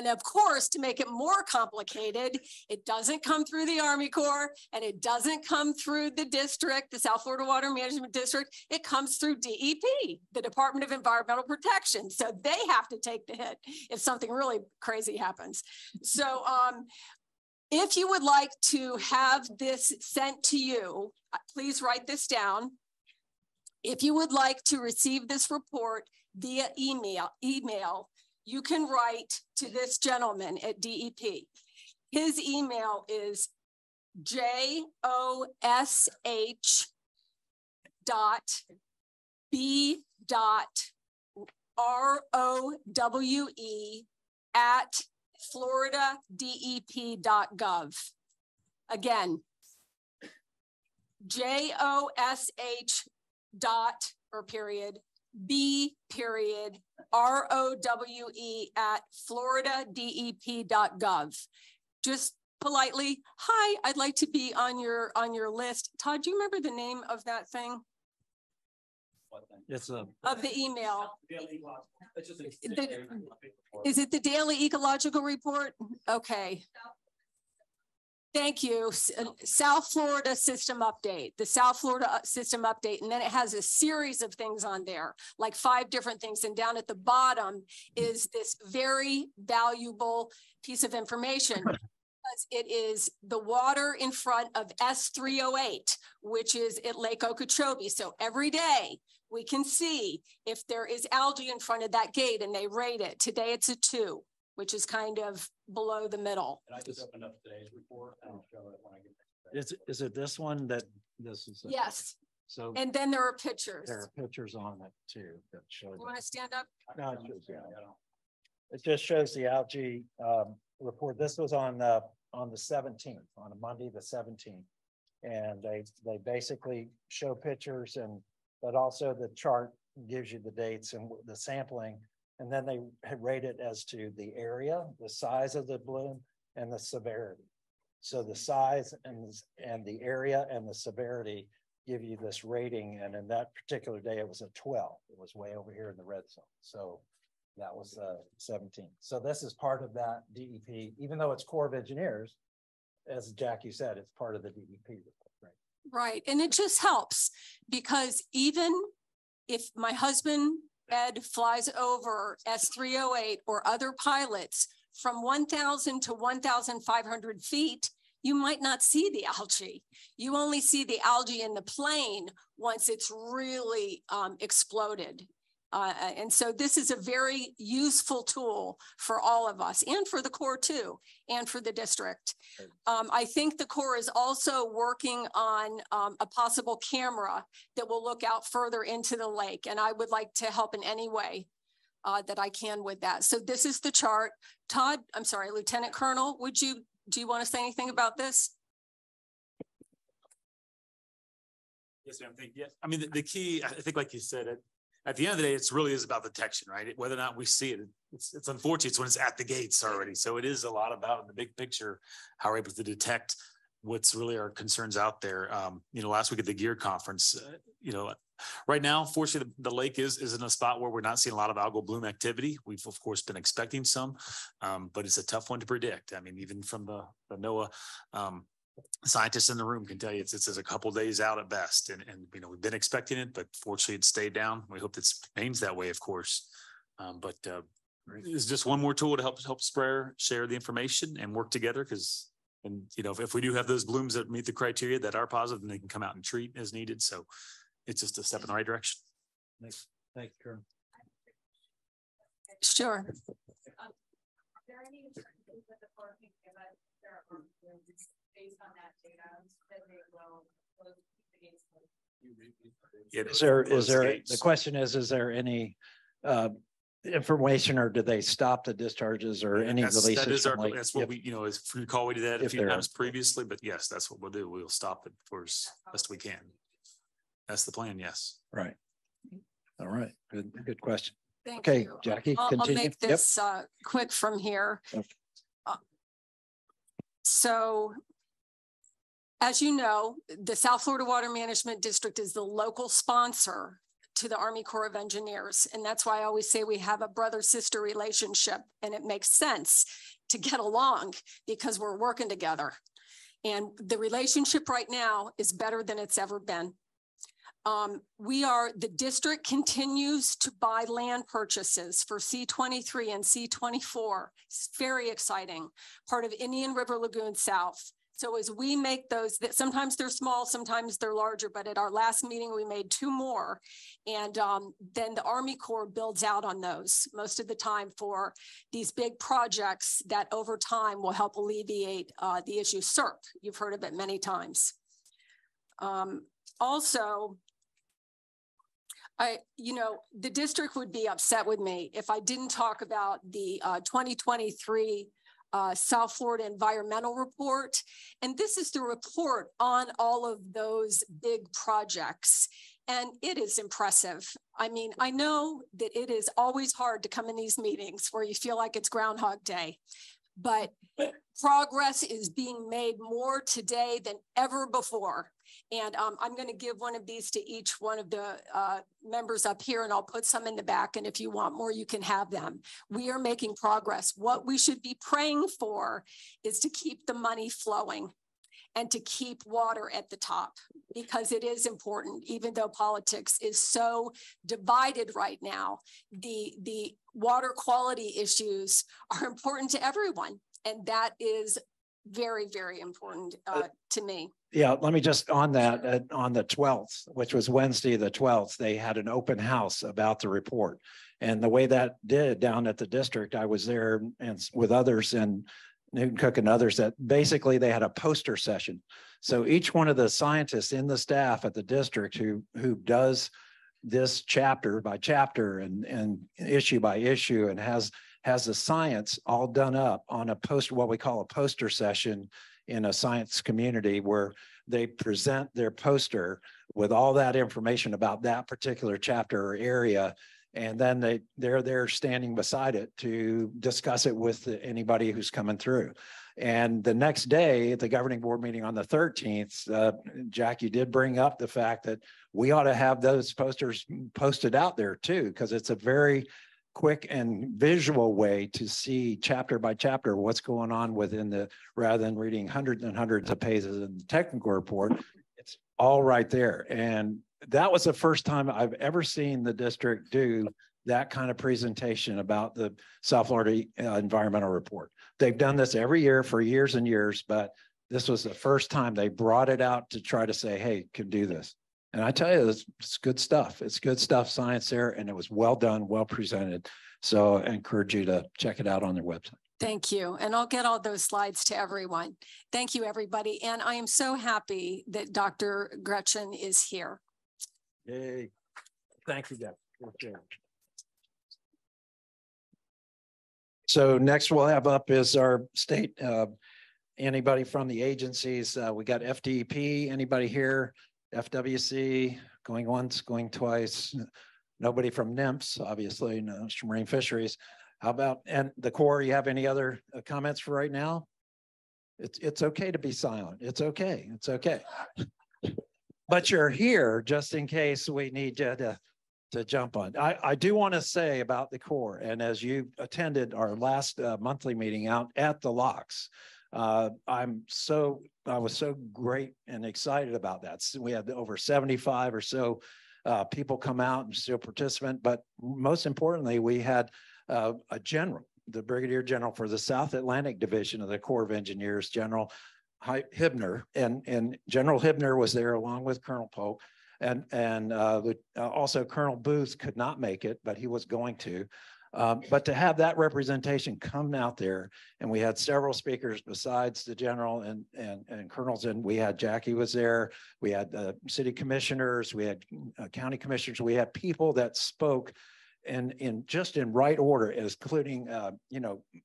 of course, to make it more complicated, it doesn't come through the Army Corps and it doesn't come through the district, the South Florida Water Management District. It comes through DEP, the Department of Environmental Protection. So they have to take the hit if something really crazy happens. So if you would like to have this sent to you, please write this down. If you would like to receive this report via email, you can write to this gentleman at DEP. His email is josh.b.rowe@floridadep.gov. Again, josh.b.rowe@floridadep.gov. Just politely, hi, I'd like to be on your list. Todd, do you remember the name of that thing? It's of the email. Is it the daily ecological report? Okay. Thank you. South Florida system update, the South Florida system update. And then it has a series of things on there, like 5 different things. And down at the bottom is this very valuable piece of information. Because it is the water in front of S308, which is at Lake Okeechobee. So every day we can see if there is algae in front of that gate and they rate it. Today it's a 2, which is kind of below the middle. And I just opened up today's report and I'll show it when I get back. Is it this one that this is? Yes. So and then there are pictures. There are pictures on it too that show. You want to stand up? No, it just shows the algae report. This was on the 17th, on a Monday, the 17th. And they basically show pictures, but also the chart gives you the dates and the sampling. And then they rate it as to the area, the size of the bloom, and the severity. So the size and the area and the severity give you this rating. And in that particular day, it was a 12. It was way over here in the red zone. So that was 17. So this is part of that DEP, even though it's Corps of Engineers, as Jackie said, it's part of the DEP report, right? Right, and it just helps because even if my husband, Ed, flies over S308 or other pilots from 1,000 to 1,500 feet, you might not see the algae. You only see the algae in the plane once it's really exploded. And so this is a very useful tool for all of us and for the Corps too, and for the district. I think the Corps is also working on a possible camera that will look out further into the lake. And I would like to help in any way that I can with that. So this is the chart. Todd, I'm sorry, Lieutenant Colonel, do you want to say anything about this? Yes, ma'am. I mean, the key, I think, like you said, at the end of the day, it's really is about detection, right? Whether or not we see it, it's unfortunate. It's when it's at the gates already. So it is a lot about in the big picture, how we're able to detect what's really our concerns out there. Last week at the GEAR conference, right now, fortunately, the lake is in a spot where we're not seeing a lot of algal bloom activity. We've of course been expecting some, but it's a tough one to predict. I mean, even from the NOAA scientists in the room can tell you it's a couple days out at best. And, we've been expecting it, but fortunately it stayed down. We hope it remains that way, of course. But it's just one more tool to help share the information and work together. And if we do have those blooms that meet the criteria that are positive, then they can come out and treat as needed. So it's just a step in the right direction. Thanks. Thank you, Karen. Sure. The question is there any information, or do they stop the discharges or any releases? That's what we, as you recall, we did that a few times previously, but yes, that's what we'll do. We'll stop it for as best we can. That's the plan. Yes. Right. All right. Good question. Thank okay, you. Jackie, I'll continue. make this quick from here. Okay. So, as you know, the South Florida Water Management District is the local sponsor to the Army Corps of Engineers. And that's why I always say we have a brother-sister relationship, and it makes sense to get along because we're working together. And the relationship right now is better than it's ever been. The district continues to buy land purchases for C-23 and C-24. It's very exciting, part of Indian River Lagoon South. So as we make those, sometimes they're small, sometimes they're larger, but at our last meeting, we made 2 more. And then the Army Corps builds out on those most of the time for these big projects that over time will help alleviate the issue. SERP, you've heard of it many times. Also, the district would be upset with me if I didn't talk about the 2023 South Florida Environmental Report. And this is the report on all of those big projects. And it is impressive. I mean, I know that it is always hard to come in these meetings where you feel like it's Groundhog Day, but progress is being made more today than ever before. And I'm going to give one of these to each one of the members up here, and I'll put some in the back. And if you want more, you can have them. We are making progress. What we should be praying for is to keep the money flowing and to keep water at the top, because it is important, even though politics is so divided right now. The water quality issues are important to everyone. And that is very, very important to me. Yeah, let me just on that, on the 12th, which was Wednesday, the 12th, they had an open house about the report. And the way that did down at the district, I was there and with others and Newton Cook and others, that basically they had a poster session. So each one of the scientists in the staff at the district who does this chapter by chapter and issue by issue and has the science all done up on a poster, what we call a poster session in a science community, where they present their poster with all that information about that particular chapter or area. And then they're there standing beside it to discuss it with anybody who's coming through. And the next day at the governing board meeting on the 13th, Jackie did bring up the fact that we ought to have those posters posted out there too, because it's a very quick and visual way to see chapter by chapter what's going on within the, rather than reading hundreds and hundreds of pages in the technical report, it's all right there. And that was the first time I've ever seen the district do that kind of presentation about the South Florida environmental report. They've done this every year for years and years, but this was the first time they brought it out to try to say, hey, can do this. And I tell you, it's good stuff. It's good stuff, science there, and it was well done, well presented. So I encourage you to check it out on their website. Thank you. And I'll get all those slides to everyone. Thank you, everybody. And I am so happy that Dr. Gretchen is here. Yay. Thank you, Deb. So next we'll have up is our state, anybody from the agencies. We got FDEP, anybody here? FWC, going once, going twice. Nobody from NIMS, obviously, no, Marine Fisheries. How about, and the Corps, you have any other comments for right now? It's okay to be silent. It's okay. It's okay. But you're here just in case we need you to jump on. I do want to say about the Corps, and as you attended our last monthly meeting out at the locks, I was so great and excited about that. So we had over 75 or so people come out and still participant, but most importantly, we had a general, the Brigadier General for the South Atlantic Division of the Corps of Engineers, General Hibner, and General Hibner was there along with Colonel Polk, and also Colonel Booth could not make it, but he was going to. But to have that representation come out there, and we had several speakers besides the general and colonels, and we had Jackie was there, we had city commissioners, we had county commissioners, we had people that spoke in just in right order, including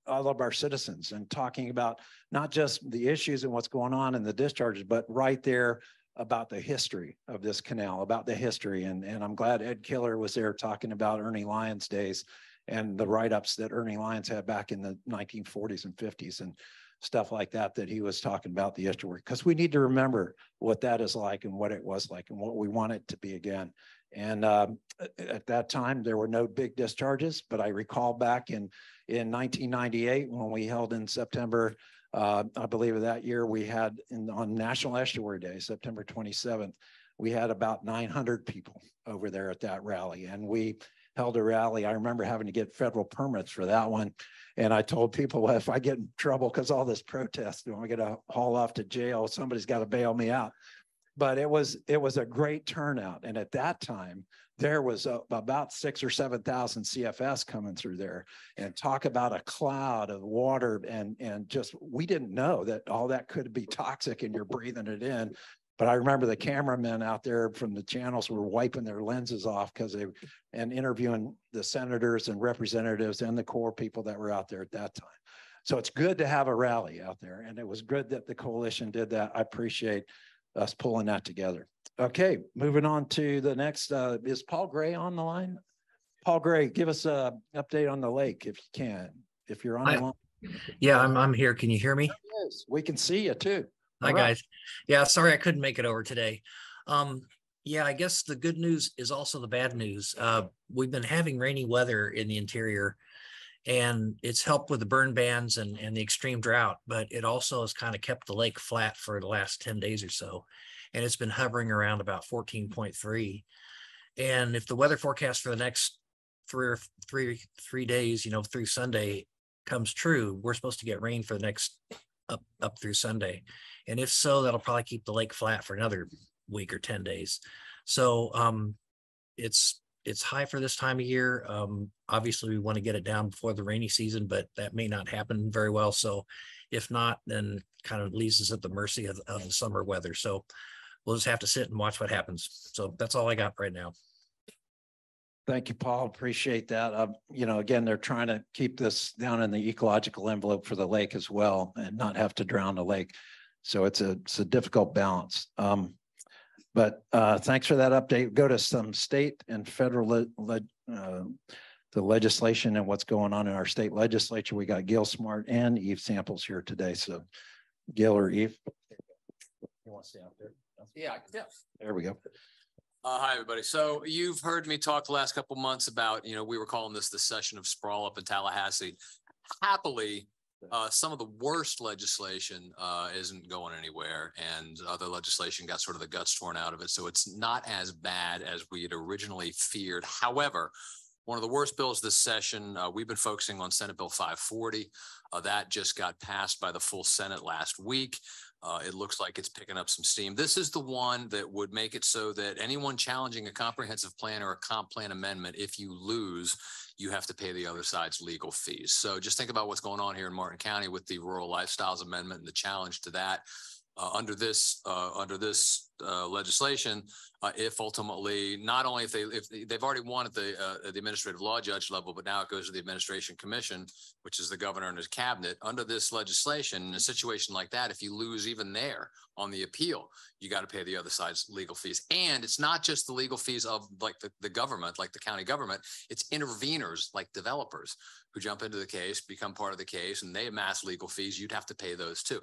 all of our citizens, and talking about not just the issues and what's going on in the discharges, but right there about the history of this canal, about the history. And I'm glad Ed Killer was there talking about Ernie Lyons' days and the write-ups that Ernie Lyons had back in the 1940s and 50s and stuff like that, that he was talking about the estuary, because we need to remember what that is like and what it was like and what we want it to be again. And at that time, there were no big discharges, but I recall back in 1998 when we held in September, I believe of that year, we had on National Estuary Day, September 27th, we had about 900 people over there at that rally. And we held a rally. I remember having to get federal permits for that one. And I told people, well, if I get in trouble because all this protest, I'm going to haul off to jail, somebody's got to bail me out. But it was a great turnout. And at that time, there was about 6,000 or 7,000 CFS coming through there, and talk about a cloud of water. And just, we didn't know that all that could be toxic and you're breathing it in. But I remember the cameramen out there from the channels were wiping their lenses off and interviewing the senators and representatives and the Corps people that were out there at that time. So it's good to have a rally out there. And it was good that the coalition did that. I appreciate us pulling that together. Okay, moving on to the next, is Paul Gray on the line? Paul Gray, give us an update on the lake if you can, if you're on the line. Yeah, I'm here. Can you hear me? Yes, we can see you too. Hi, guys. Yeah, sorry I couldn't make it over today. Yeah, I guess the good news is also the bad news. We've been having rainy weather in the interior, and it's helped with the burn bans and the extreme drought, but it also has kind of kept the lake flat for the last 10 days or so. And it's been hovering around about 14.3. And if the weather forecast for the next three days, through Sunday comes true, we're supposed to get rain for the next up through Sunday. And if so, that'll probably keep the lake flat for another week or 10 days. So it's high for this time of year. Obviously, we want to get it down before the rainy season, but that may not happen very well. So if not, then kind of leaves us at the mercy of the summer weather. So we'll just have to sit and watch what happens. So that's all I got right now. Thank you, Paul. Appreciate that. Again, they're trying to keep this down in the ecological envelope for the lake as well and not have to drown the lake. So it's a difficult balance. But thanks for that update. Go to some state and federal the legislation and what's going on in our state legislature. We got Gil Smart and Eve Samples here today. So Gil or Eve, you want to stay out there? Yeah. There we go. Hi, everybody. So you've heard me talk the last couple of months about, we were calling this the session of sprawl up in Tallahassee. Happily, some of the worst legislation isn't going anywhere, and other legislation got sort of the guts torn out of it. So it's not as bad as we had originally feared. However, one of the worst bills this session, we've been focusing on Senate Bill 540. That just got passed by the full Senate last week. It looks like it's picking up some steam. This is the one that would make it so that anyone challenging a comprehensive plan or a comp plan amendment, if you lose, you have to pay the other side's legal fees. So just think about what's going on here in Martin County with the Rural Lifestyles Amendment and the challenge to that. Under this legislation, if ultimately, not only if they've already won at the administrative law judge level, but now it goes to the administration commission, which is the governor and his cabinet. Under this legislation, in a situation like that, if you lose even there on the appeal, you got to pay the other side's legal fees. And it's not just the legal fees of like the government, like the county government. It's interveners like developers who jump into the case, become part of the case, and they amass legal fees. You'd have to pay those too.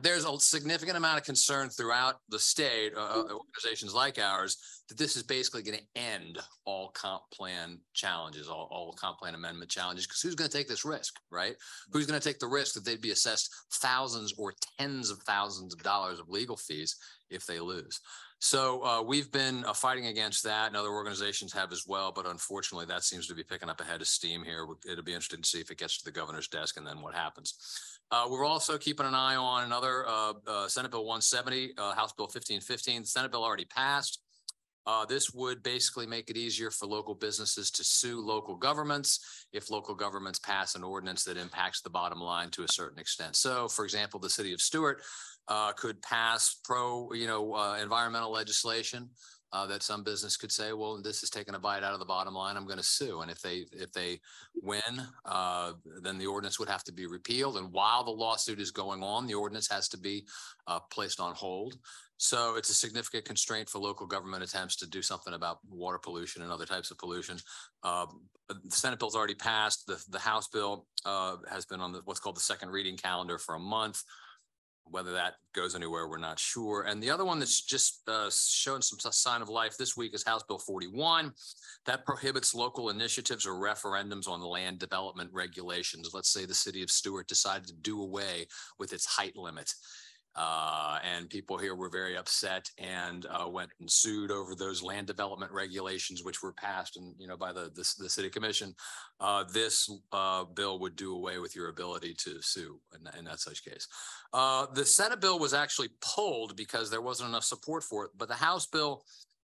There's a significant amount of concern throughout the state, organizations like ours, that this is basically going to end all comp plan challenges, all comp plan amendment challenges, because who's going to take this risk, right? Who's going to take the risk that they'd be assessed thousands or tens of thousands of dollars of legal fees if they lose? So we've been fighting against that, and other organizations have as well. But unfortunately, that seems to be picking up a head of steam here. It'll be interesting to see if it gets to the governor's desk and then what happens. We're also keeping an eye on another Senate Bill 170, House Bill 1515. The Senate bill already passed. This would basically make it easier for local businesses to sue local governments if local governments pass an ordinance that impacts the bottom line to a certain extent. So, for example, the city of Stewart could pass environmental legislation that some business could say, well, this is taking a bite out of the bottom line, I'm going to sue. And if they win, then the ordinance would have to be repealed. And while the lawsuit is going on, the ordinance has to be placed on hold. So it's a significant constraint for local government attempts to do something about water pollution and other types of pollution. The Senate bill's already passed. The House bill has been on what's called the second reading calendar for a month. Whether that goes anywhere, we're not sure. And the other one that's just showing some sign of life this week is House Bill 41. That prohibits local initiatives or referendums on land development regulations. Let's say the city of Stewart decided to do away with its height limit. And people here were very upset and went and sued over those land development regulations, which were passed by the city commission. This bill would do away with your ability to sue in that such case. The Senate bill was actually pulled because there wasn't enough support for it, but the House bill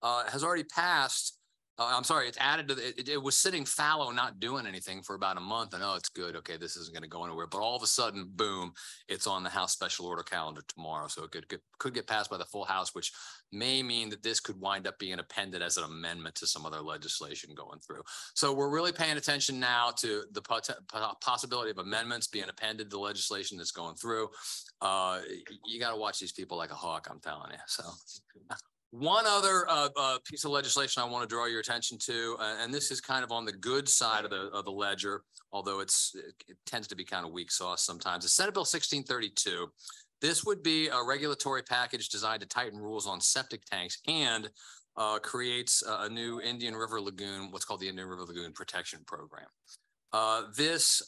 has already passed. I'm sorry, it's added to it was sitting fallow, not doing anything for about a month. And it's good. Okay, this isn't going to go anywhere. But all of a sudden, boom, it's on the House special order calendar tomorrow. So it could get passed by the full House, which may mean that this could wind up being appended as an amendment to some other legislation going through. So we're really paying attention now to the possibility of amendments being appended to the legislation that's going through. You got to watch these people like a hawk, I'm telling you. So. One other piece of legislation I want to draw your attention to, and this is kind of on the good side of the ledger, although it tends to be kind of weak sauce sometimes. The Senate Bill 1632. This would be a regulatory package designed to tighten rules on septic tanks and creates a new Indian River Lagoon, what's called the Indian River Lagoon Protection Program. This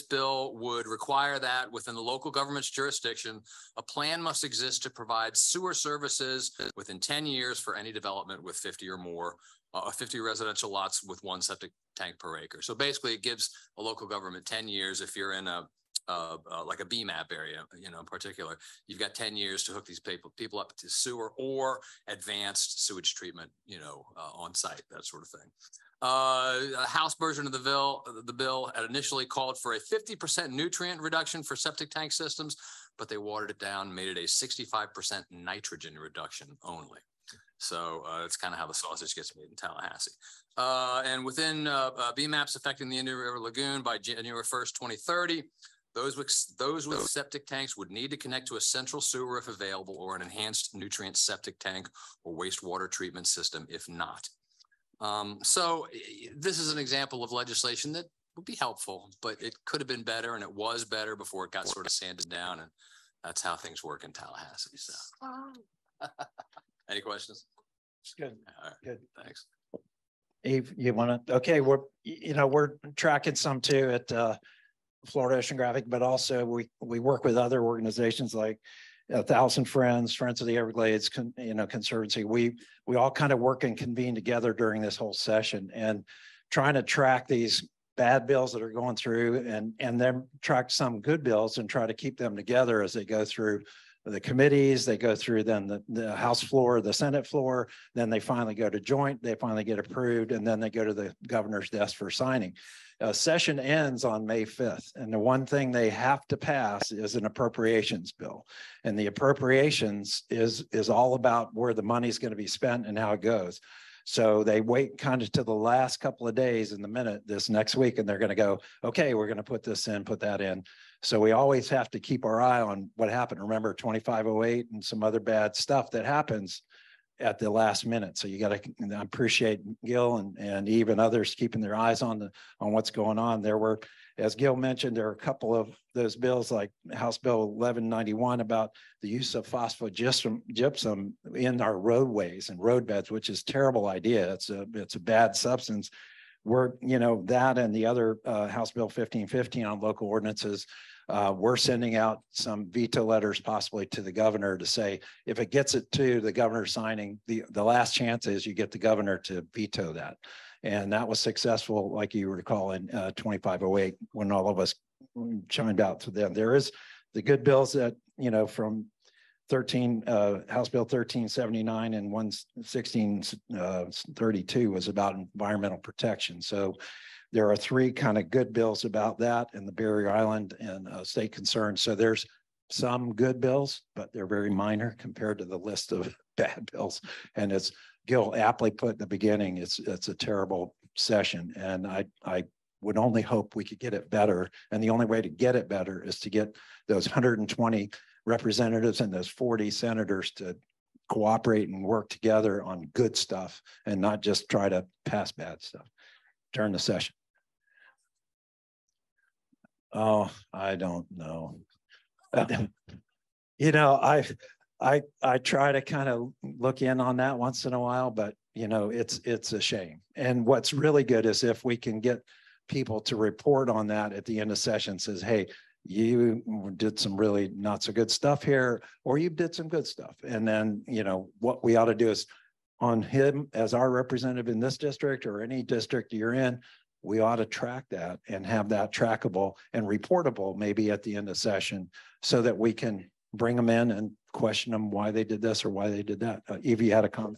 bill would require that within the local government's jurisdiction, a plan must exist to provide sewer services within 10 years for any development with 50 or more, 50 residential lots with one septic tank per acre. So basically it gives a local government 10 years if you're in like a BMAP area, in particular, you've got 10 years to hook these people up to sewer or advanced sewage treatment, on site, that sort of thing. A House version of the bill had initially called for a 50% nutrient reduction for septic tank systems, but they watered it down and made it a 65% nitrogen reduction only. So it's kind of how the sausage gets made in Tallahassee. And within BMAPs affecting the Indian River Lagoon by January 1st, 2030, those with septic tanks would need to connect to a central sewer if available, or an enhanced nutrient septic tank or wastewater treatment system if not. So this is an example of legislation that would be helpful, but it could have been better, and it was better before it got sort of sanded down, and that's how things work in Tallahassee. So, any questions? It's good. All right. Good. Thanks. Eve, you want to? Okay, we're tracking some too at Florida Oceanographic, but also we work with other organizations like 1,000 Friends of the Everglades, Conservancy. We all kind of work and convene together during this whole session and trying to track these bad bills that are going through and then track some good bills and try to keep them together as they go through the committees. They go through then the House floor, the Senate floor, then they finally go to joint, they finally get approved, and then they go to the governor's desk for signing. Session ends on May 5th, and the one thing they have to pass is an appropriations bill. And the appropriations is all about where the money is going to be spent and how it goes. So they wait kind of to the last couple of days in the minute this next week, and they're going to go, okay, we're going to put this in, put that in. So we always have to keep our eye on what happened. Remember 2508 and some other bad stuff that happens. at the last minute. So you got to, I appreciate Gil and Eve and others keeping their eyes on what's going on. There were, as Gil mentioned, there are a couple of those bills like House Bill 1191 about the use of phosphogypsum in our roadways and roadbeds, which is a terrible idea. It's a bad substance. We're, that and the other House Bill 1515 on local ordinances, we're sending out some veto letters possibly to the governor to say, if it gets it to the governor signing, the last chance is you get the governor to veto that. And that was successful, like you recall, in 2508, when all of us chimed out to them. There is the good bills that, from House Bill 1379 and 1632 was about environmental protection. So there are three kind of good bills about that and the Barrier Island and state concerns. So there's some good bills, but they're very minor compared to the list of bad bills. And as Gil aptly put in the beginning, it's a terrible session. And I would only hope we could get it better. And the only way to get it better is to get those 120 representatives and those 40 senators to cooperate and work together on good stuff and not just try to pass bad stuff during the session. Oh, I don't know. I try to kind of look in on that once in a while, but it's a shame. And what's really good is if we can get people to report on that at the end of session, says, hey, you did some really not so good stuff here, or you did some good stuff. And then, what we ought to do is on him as our representative in this district or any district you're in, we ought to track that and have that trackable and reportable maybe at the end of session so that we can bring them in and question them why they did this or why they did that. Evie had a comment.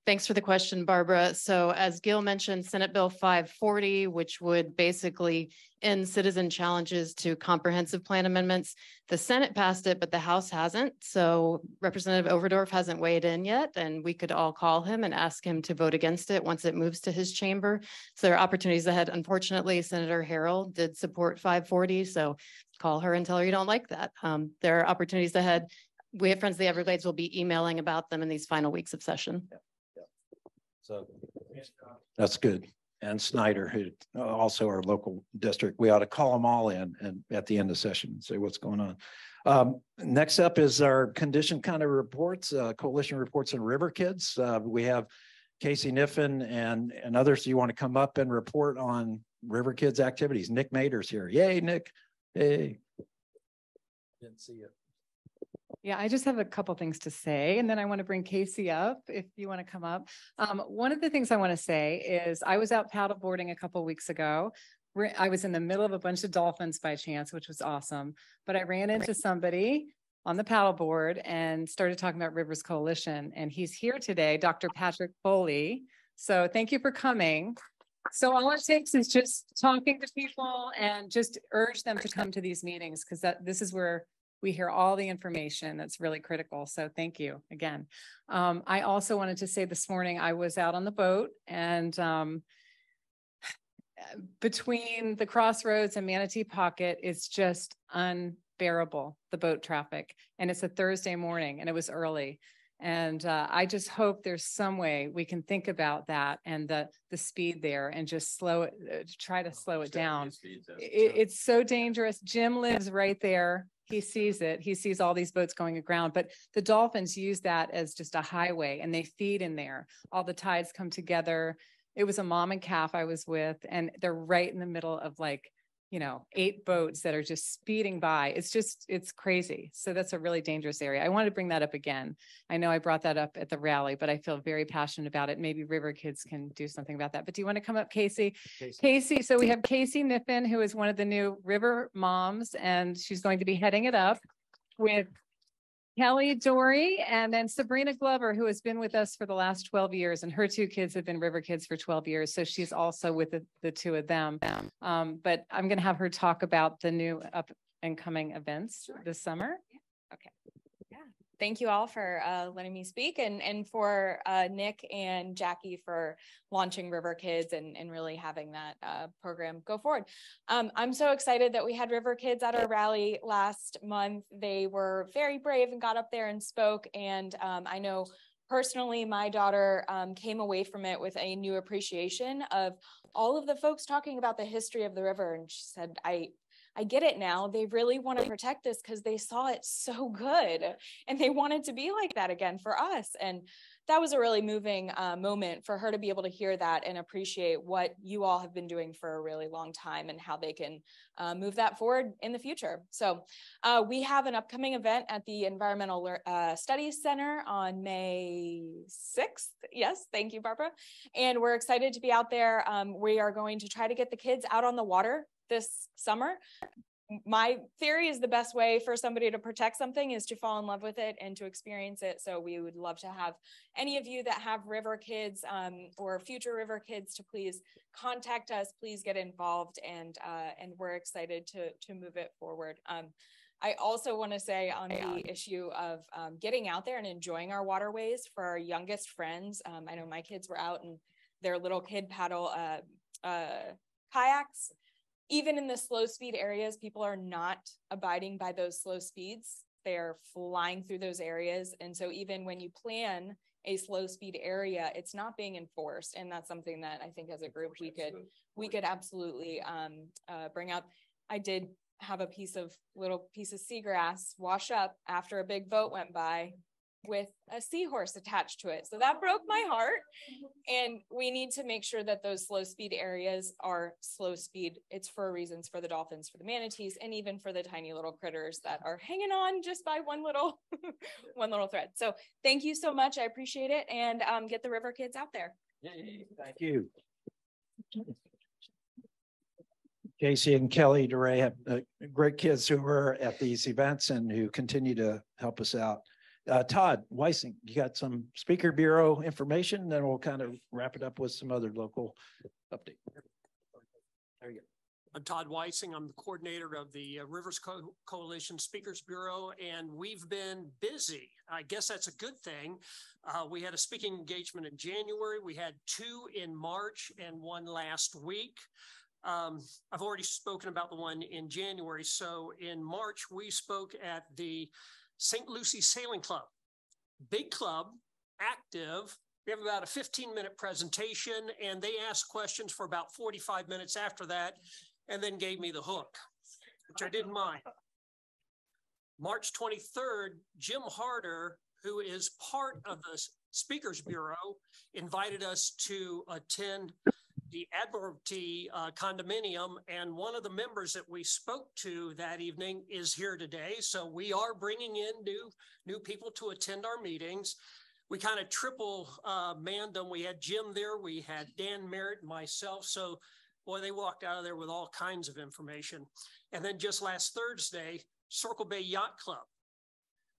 Thanks for the question, Barbara. So as Gil mentioned, Senate Bill 540, which would basically end citizen challenges to comprehensive plan amendments. The Senate passed it, but the House hasn't. So Representative Overdorf hasn't weighed in yet, and we could all call him and ask him to vote against it once it moves to his chamber. So there are opportunities ahead. Unfortunately, Senator Harrell did support 540, so call her and tell her you don't like that. There are opportunities ahead. We at Friends of the Everglades will be emailing about them in these final weeks of session. Yeah. So that's good. And Snyder, who also our local district, we ought to call them all in and at the end of session and say what's going on. Next up is our condition kind of reports, coalition reports on River Kids. We have Casey Niffen and others. Do you want to come up and report on River Kids activities? Nick Mader's here. Yay, Nick. Hey. Didn't see it. Yeah, I just have a couple things to say, and then I want to bring Casey up if you want to come up. One of the things I want to say is I was out paddleboarding a couple weeks ago. I was in the middle of a bunch of dolphins by chance, which was awesome. But I ran into somebody on the paddleboard and started talking about Rivers Coalition. And he's here today, Dr. Patrick Foley. So thank you for coming. So all it takes is just talking to people and just urge them to come to these meetings because this is where we hear all the information that's really critical. So thank you again. I also wanted to say this morning, I was out on the boat and between the crossroads and Manatee Pocket, it's just unbearable, the boat traffic. And it's a Thursday morning and it was early. And I just hope there's some way we can think about that and the speed there and just slow it, try to slow it down. It's so dangerous. Jim lives right there. He sees it. He sees all these boats going aground, but the dolphins use that as just a highway and they feed in there. All the tides come together. It was a mom and calf I was with, and they're right in the middle of 8 boats that are just speeding by. It's crazy. So that's a really dangerous area. I wanted to bring that up again. I know I brought that up at the rally, but I feel very passionate about it. Maybe River Kids can do something about that. But do you want to come up, Casey? Casey. So we have Casey Niffen, who is one of the new River moms, and she's going to be heading it up with Kelly Dory and then Sabrina Glover, who has been with us for the last 12 years, and her 2 kids have been River Kids for 12 years. So she's also with the 2 of them. But I'm going to have her talk about the new up and coming events this summer. Okay. Yeah. thank you all for letting me speak, and for Nick and Jackie for launching River Kids and really having that program go forward. I'm so excited that we had River Kids at our rally last month. They were very brave and got up there and spoke. And I know personally, my daughter came away from it with a new appreciation of all of the folks talking about the history of the river. And she said, I get it now. They really want to protect this because they saw it so good and they wanted to be like that again for us. And that was a really moving moment for her to be able to hear that and appreciate what you all have been doing for a really long time and how they can move that forward in the future. So we have an upcoming event at the Environmental Studies Center on May 6th. Yes, thank you, Barbara. And we're excited to be out there. We are going to try to get the kids out on the water this summer. My theory is the best way for somebody to protect something is to fall in love with it and to experience it. So we would love to have any of you that have river kids or future river kids to please contact us, please get involved, and we're excited to move it forward. I also want to say on the issue of getting out there and enjoying our waterways for our youngest friends. I know my kids were out and their little kid paddle kayaks. Even in the slow speed areas, people are not abiding by those slow speeds. They're flying through those areas. And so even when you plan a slow speed area, it's not being enforced. And that's something that I think as a group, we could absolutely bring up. I did have a little piece of seagrass wash up after a big boat went by with a seahorse attached to it. So that broke my heart. And we need to make sure that those slow speed areas are slow speed. It's for reasons for the dolphins, for the manatees, and even for the tiny little critters that are hanging on just by one little thread. So thank you so much. I appreciate it. And get the river kids out there. Thank you. Casey and Kelly DeRay have great kids who were at these events and who continue to help us out. Todd Weissing, you got some Speaker Bureau information, then we'll kind of wrap it up with some other local update. There you go. I'm Todd Weissing. I'm the coordinator of the Rivers Coalition Speakers Bureau, and we've been busy. I guess that's a good thing. We had a speaking engagement in January. We had 2 in March and 1 last week. I've already spoken about the one in January. So in March, we spoke at the St. Lucie Sailing Club, big club, active. We have about a 15-minute presentation, and they asked questions for about 45 minutes after that, and then gave me the hook, which I didn't mind. March 23rd, Jim Harder, who is part of the Speakers Bureau, invited us to attend the Admiralty condominium, and one of the members that we spoke to that evening is here today. So we are bringing in new people to attend our meetings. We kind of triple manned them. We had Jim there, we had Dan Merritt, and myself. So boy, they walked out of there with all kinds of information. And then just last Thursday, Circle Bay Yacht Club.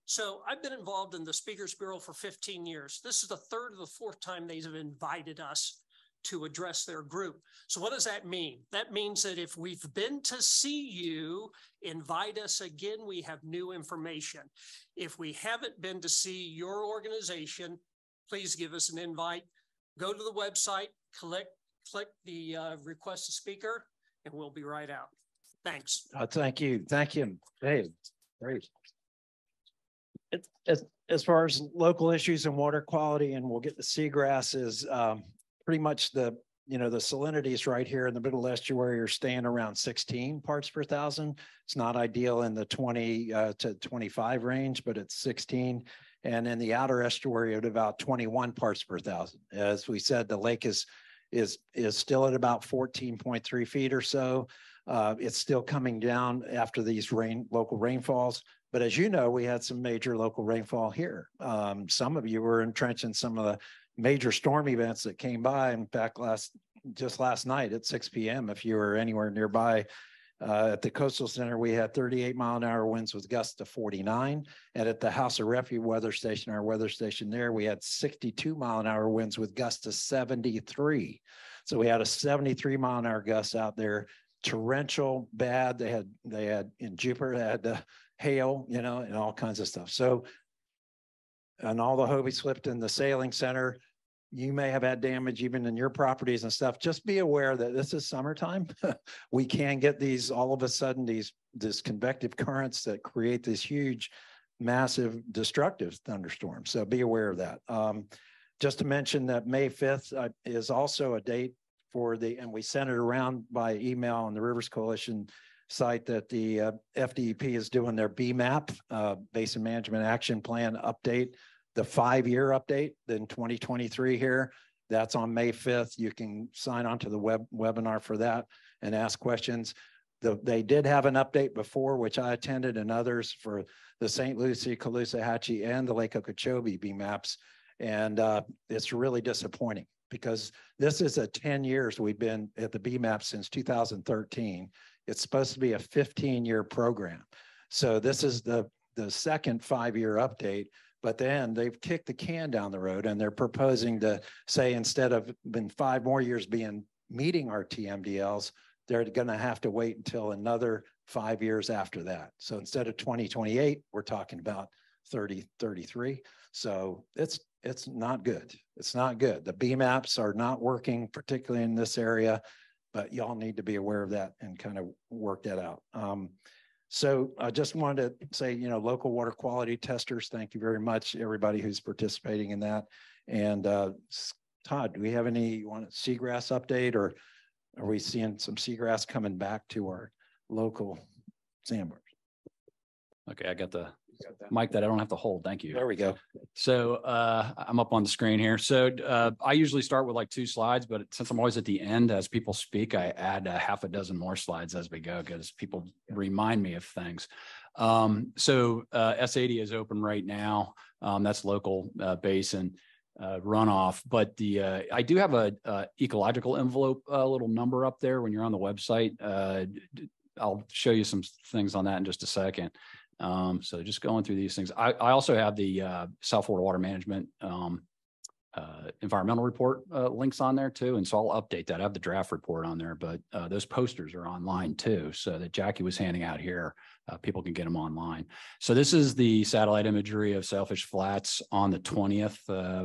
So I've been involved in the Speakers Bureau for 15 years. This is the 3rd or the 4th time they have invited us to address their group. So what does that mean? That means that if we've been to see you, invite us again, we have new information. If we haven't been to see your organization, please give us an invite. Go to the website, click the request a speaker, and we'll be right out. Thanks. Thank you. Thank you. Hey, great. As far as local issues and water quality, and we'll get the seagrass is pretty much the salinities right here in the middle estuary are staying around 16 parts per thousand. It's not ideal in the 20 to 25 range, but it's 16. And in the outer estuary at about 21 parts per thousand. As we said, the lake is still at about 14.3 feet or so. It's still coming down after these local rainfalls. But as you know, we had some major local rainfall here. Some of you were entrenched in some of the major storm events that came by. In fact, just last night at 6 p.m., if you were anywhere nearby at the Coastal Center, we had 38-mile-an-hour winds with gusts to 49. And at the House of Refuge weather station, our weather station there, we had 62-mile-an-hour winds with gusts to 73. So we had a 73-mile-an-hour gust out there. Torrential, bad. They had in Jupiter, they had the hail, and all kinds of stuff. So and all the Hobie slipped in the sailing center. You may have had damage even in your properties and stuff. Just be aware that this is summertime. We can get these all of a sudden, this convective currents that create this huge, massive, destructive thunderstorm. So be aware of that. Just to mention that May 5th is also a date for and we sent it around by email on the Rivers Coalition site, that the FDEP is doing their BMAP, Basin Management Action Plan update, the 5-year update in 2023 here. That's on May 5th. You can sign on to the webinar for that and ask questions. They did have an update before, which I attended, and others for the St. Lucie, Caloosahatchee, and the Lake Okeechobee BMAPs. And it's really disappointing because this is 10 years we've been at the BMAP since 2013. It's supposed to be a 15-year program. So this is the second 5-year update, but then they've kicked the can down the road and they're proposing to say, instead of been 5 more years meeting our TMDLs, they're going to have to wait until another 5 years after that. So instead of 2028, we're talking about 3033. So it's not good. It's not good. The BMAPs are not working, particularly in this area, but y'all need to be aware of that and kind of work that out. So I just wanted to say, local water quality testers, thank you very much, everybody who's participating in that. And Todd, do we have any seagrass update, or are we seeing some seagrass coming back to our local sandbars? Okay, I got the mic that I don't have to hold. Thank you. There we go. So I'm up on the screen here. So I usually start with like 2 slides, but since I'm always at the end, as people speak, I add half a dozen more slides as we go because people remind me of things. So S80 is open right now. That's local basin runoff, but I do have a ecological envelope little number up there when you're on the website. I'll show you some things on that in just a second. So just going through these things. I also have the South Florida Water Management environmental report links on there too. And so I'll update that. I have the draft report on there, but those posters are online too. So that Jackie was handing out here, people can get them online. So this is the satellite imagery of Sailfish Flats on the 20th,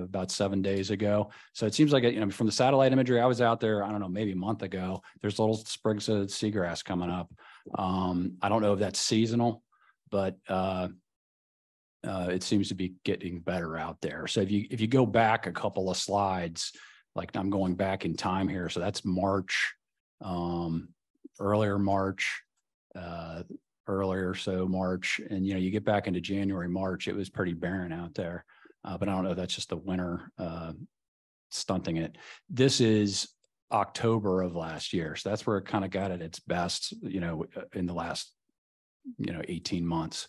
about 7 days ago. So it seems like, from the satellite imagery, I was out there, I don't know, maybe a month ago, there's little sprigs of seagrass coming up. I don't know if that's seasonal, but it seems to be getting better out there. So if you go back a couple of slides, like I'm going back in time here, so that's March, earlier March, March, and you get back into January, March, it was pretty barren out there. But I don't know if that's just the winter stunting it. This is October of last year, so that's where it kind of got at its best, in the last 18 months.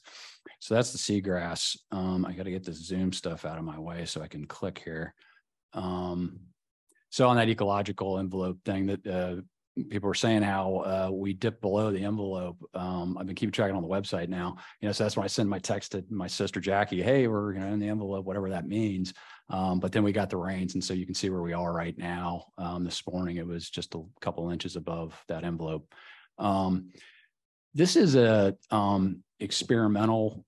So that's the seagrass. I got to get this Zoom stuff out of my way so I can click here. So on that ecological envelope thing that people were saying how we dip below the envelope. I've been keeping track on the website now. So that's when I send my text to my sister Jackie, hey, we're in the envelope, whatever that means. But then we got the rains, and so you can see where we are right now. This morning it was just a couple inches above that envelope. This is a experimental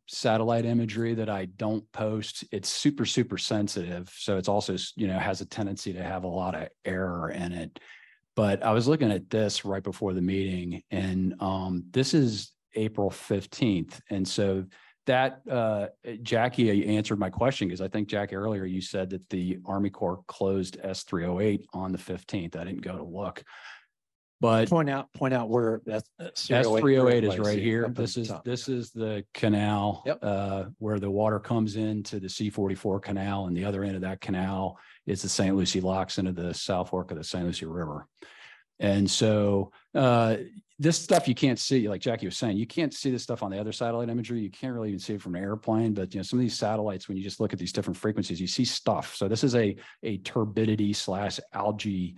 satellite imagery that I don't post. It's super, super sensitive. So it's also, has a tendency to have a lot of error in it. But I was looking at this right before the meeting, and this is April 15th. And so that, Jackie answered my question, because I think, Jackie, earlier you said that the Army Corps closed S308 on the 15th. I didn't go to look. But point out where that S308 is right here. This is the canal where the water comes into the C44 canal, and the other end of that canal is the St. Lucie locks into the South Fork of the St. Lucie River. And so this stuff you can't see, like Jackie was saying, you can't see this stuff on the other satellite imagery. You can't really even see it from an airplane, but some of these satellites, when you just look at these different frequencies, you see stuff. So this is a turbidity / algae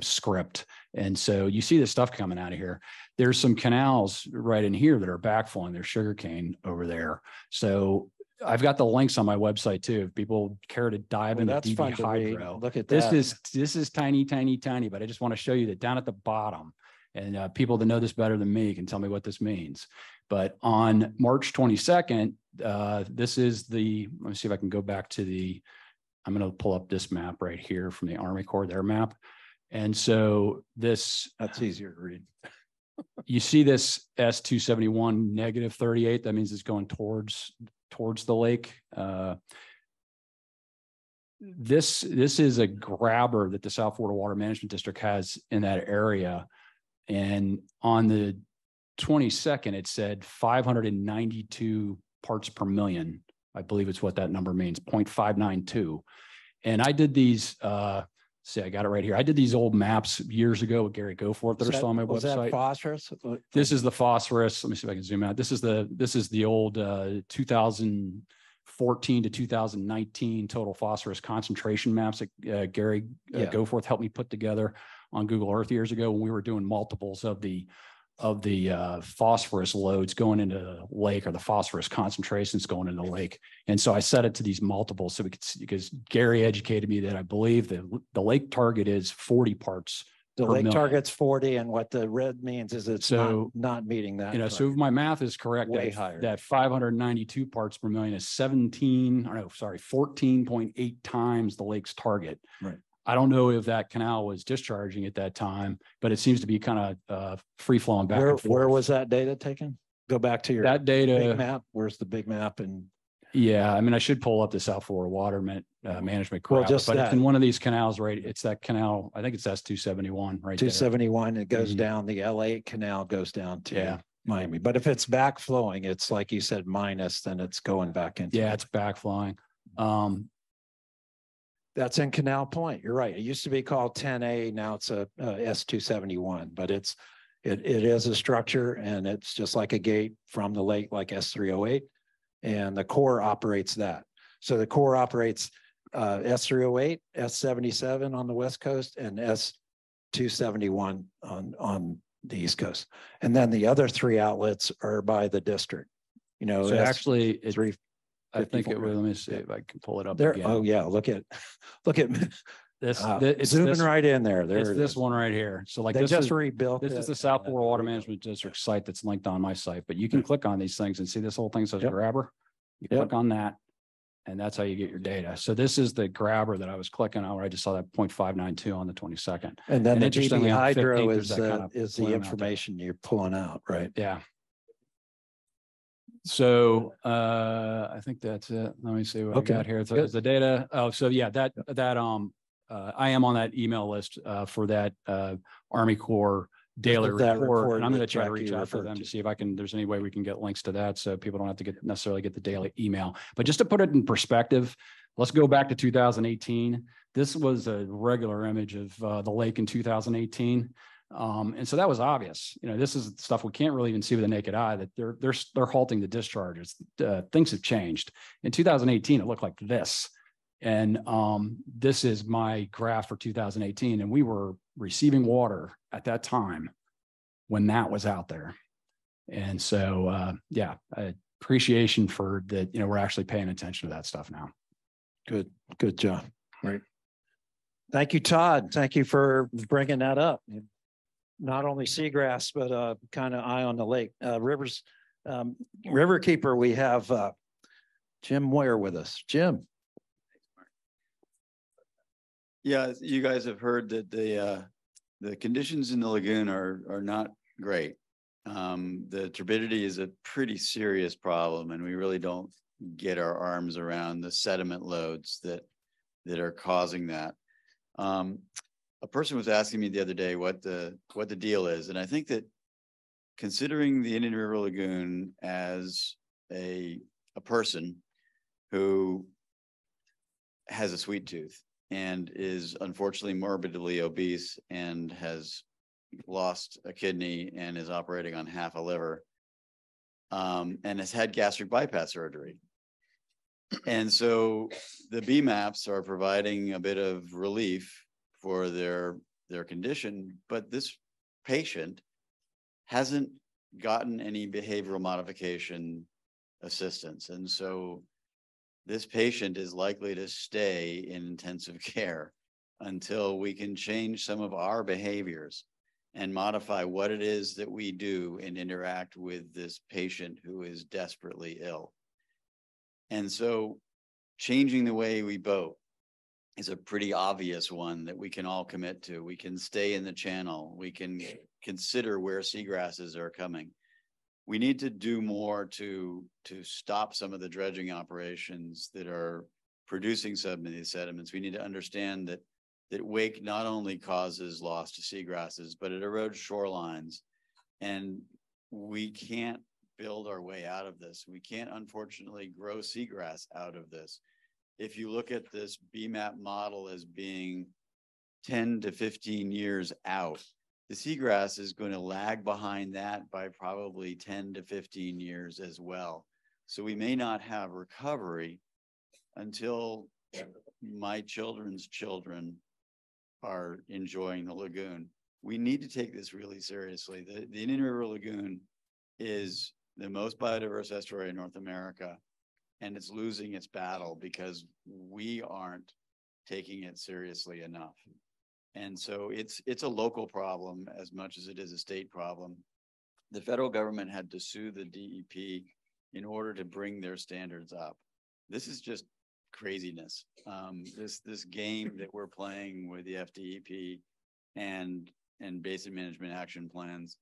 script. And so you see the stuff coming out of here. There's some canals right in here that are backflowing. There's sugarcane over there. So I've got the links on my website too. If people care to dive into DB Hydro. Look at that. This is tiny, tiny, tiny, but I just want to show you that down at the bottom, and people that know this better than me can tell me what this means. But on March 22nd, this is let me see if I can go back to I'm going to pull up this map right here from the Army Corps, their map. And so that's easier to read. You see this S271 negative 38. That means it's going towards the lake. This is a grabber that the South Florida Water Management District has in that area. And on the 22nd, it said 592 parts per million. I believe it's what that number means, 0.592. And I did these, see, I got it right here. I did these old maps years ago with Gary Goforth that are still on my website. Was that phosphorus? This is the phosphorus. Let me see if I can zoom out. This is the old 2014 to 2019 total phosphorus concentration maps that Gary Goforth helped me put together on Google Earth years ago when we were doing multiples of the phosphorus loads going into the lake, or the phosphorus concentrations going into the lake. And so I set it to these multiples so we could see, because Gary educated me that I believe that the lake target is 40 parts. The lake target's 40, and what the red means is it's not meeting that. So if my math is correct, way higher. That 592 parts per million is 14.8 times the lake's target. Right. I don't know if that canal was discharging at that time, but it seems to be kind of free flowing back and forth. Where was that data taken? Go back to your that data big map. Where's the big map? And yeah, I mean, I should pull up the South Florida Water Management. Well, just but that. it's in one of these canals, right? It's that canal. I think it's S271, right? 271. It goes down. The LA canal goes down to Miami. But if it's back flowing, it's like you said, minus, then it's going back into. Yeah, it's back flowing. That's in Canal Point. You're right. It used to be called 10A. Now it's a S271, but it is a structure, and it's just like a gate from the lake, like S308, and the Corps operates that. So the Corps operates S308, S77 on the West Coast, and S271 on the East Coast. And then the other three outlets are by the district. You know, so actually it's three. I think it was, let me see if I can pull it up there. again. Oh yeah, look at this. It's zooming right in there. It's this one right here. So like they just rebuilt. This is the South Florida Water Management District site that's linked on my site, but you can click on these things and see this whole thing says grabber. You click on that, and that's how you get your data. So this is the grabber that I was clicking on where I just saw that 0.592 on the 22nd. And then the interestingly, DB on the hydro 15th, is there's that kind of the plume out there. information you're pulling out, right? Yeah. So I think that's it. Let me see what I got here. So the data. Oh, so yeah, I am on that email list for that Army Corps daily report, and I'm going to try to reach out to them to see if there's any way we can get links to that, so people don't have to necessarily get the daily email. But just to put it in perspective, let's go back to 2018. This was a regular image of the lake in 2018. And so that was obvious. You know, this is stuff we can't really even see with the naked eye, that they're halting the discharges. Things have changed. In 2018, it looked like this. And this is my graph for 2018. And we were receiving water at that time when that was out there. And so, appreciation for that. You know, we're actually paying attention to that stuff now. Good job. Right. Thank you, Todd. Thank you for bringing that up. Not only seagrass, but kind of eye on the lake. Riverkeeper, we have Jim Moyer with us. Jim. Yeah, you guys have heard that the conditions in the lagoon are not great. The turbidity is a pretty serious problem, and we really don't get our arms around the sediment loads that are causing that. A person was asking me the other day what the deal is, and I think that considering the Indian River Lagoon as a person who has a sweet tooth and is unfortunately morbidly obese and has lost a kidney and is operating on half a liver, and has had gastric bypass surgery. And so the BMAPs are providing a bit of relief for their condition, but this patient hasn't gotten any behavioral modification assistance. And so this patient is likely to stay in intensive care until we can change some of our behaviors. and modify what it is that we do and interact with this patient who is desperately ill. And so changing the way we boat is a pretty obvious one that we can all commit to. We can stay in the channel. We can consider where seagrasses are coming. We need to do more to stop some of the dredging operations that are producing some of these sediments. We need to understand that wake not only causes loss to seagrasses, but it erodes shorelines. And we can't build our way out of this. We can't, unfortunately, grow seagrass out of this. If you look at this BMAP model as being 10 to 15 years out, the seagrass is going to lag behind that by probably 10 to 15 years as well. So we may not have recovery until my children's children are enjoying the lagoon. We need to take this really seriously. The Indian River Lagoon is the most biodiverse estuary in North America, and it's losing its battle because we aren't taking it seriously enough. And so it's a local problem as much as it is a state problem. The federal government had to sue the DEP in order to bring their standards up. This is just craziness. This game that we're playing with the FDEP and basin management action plans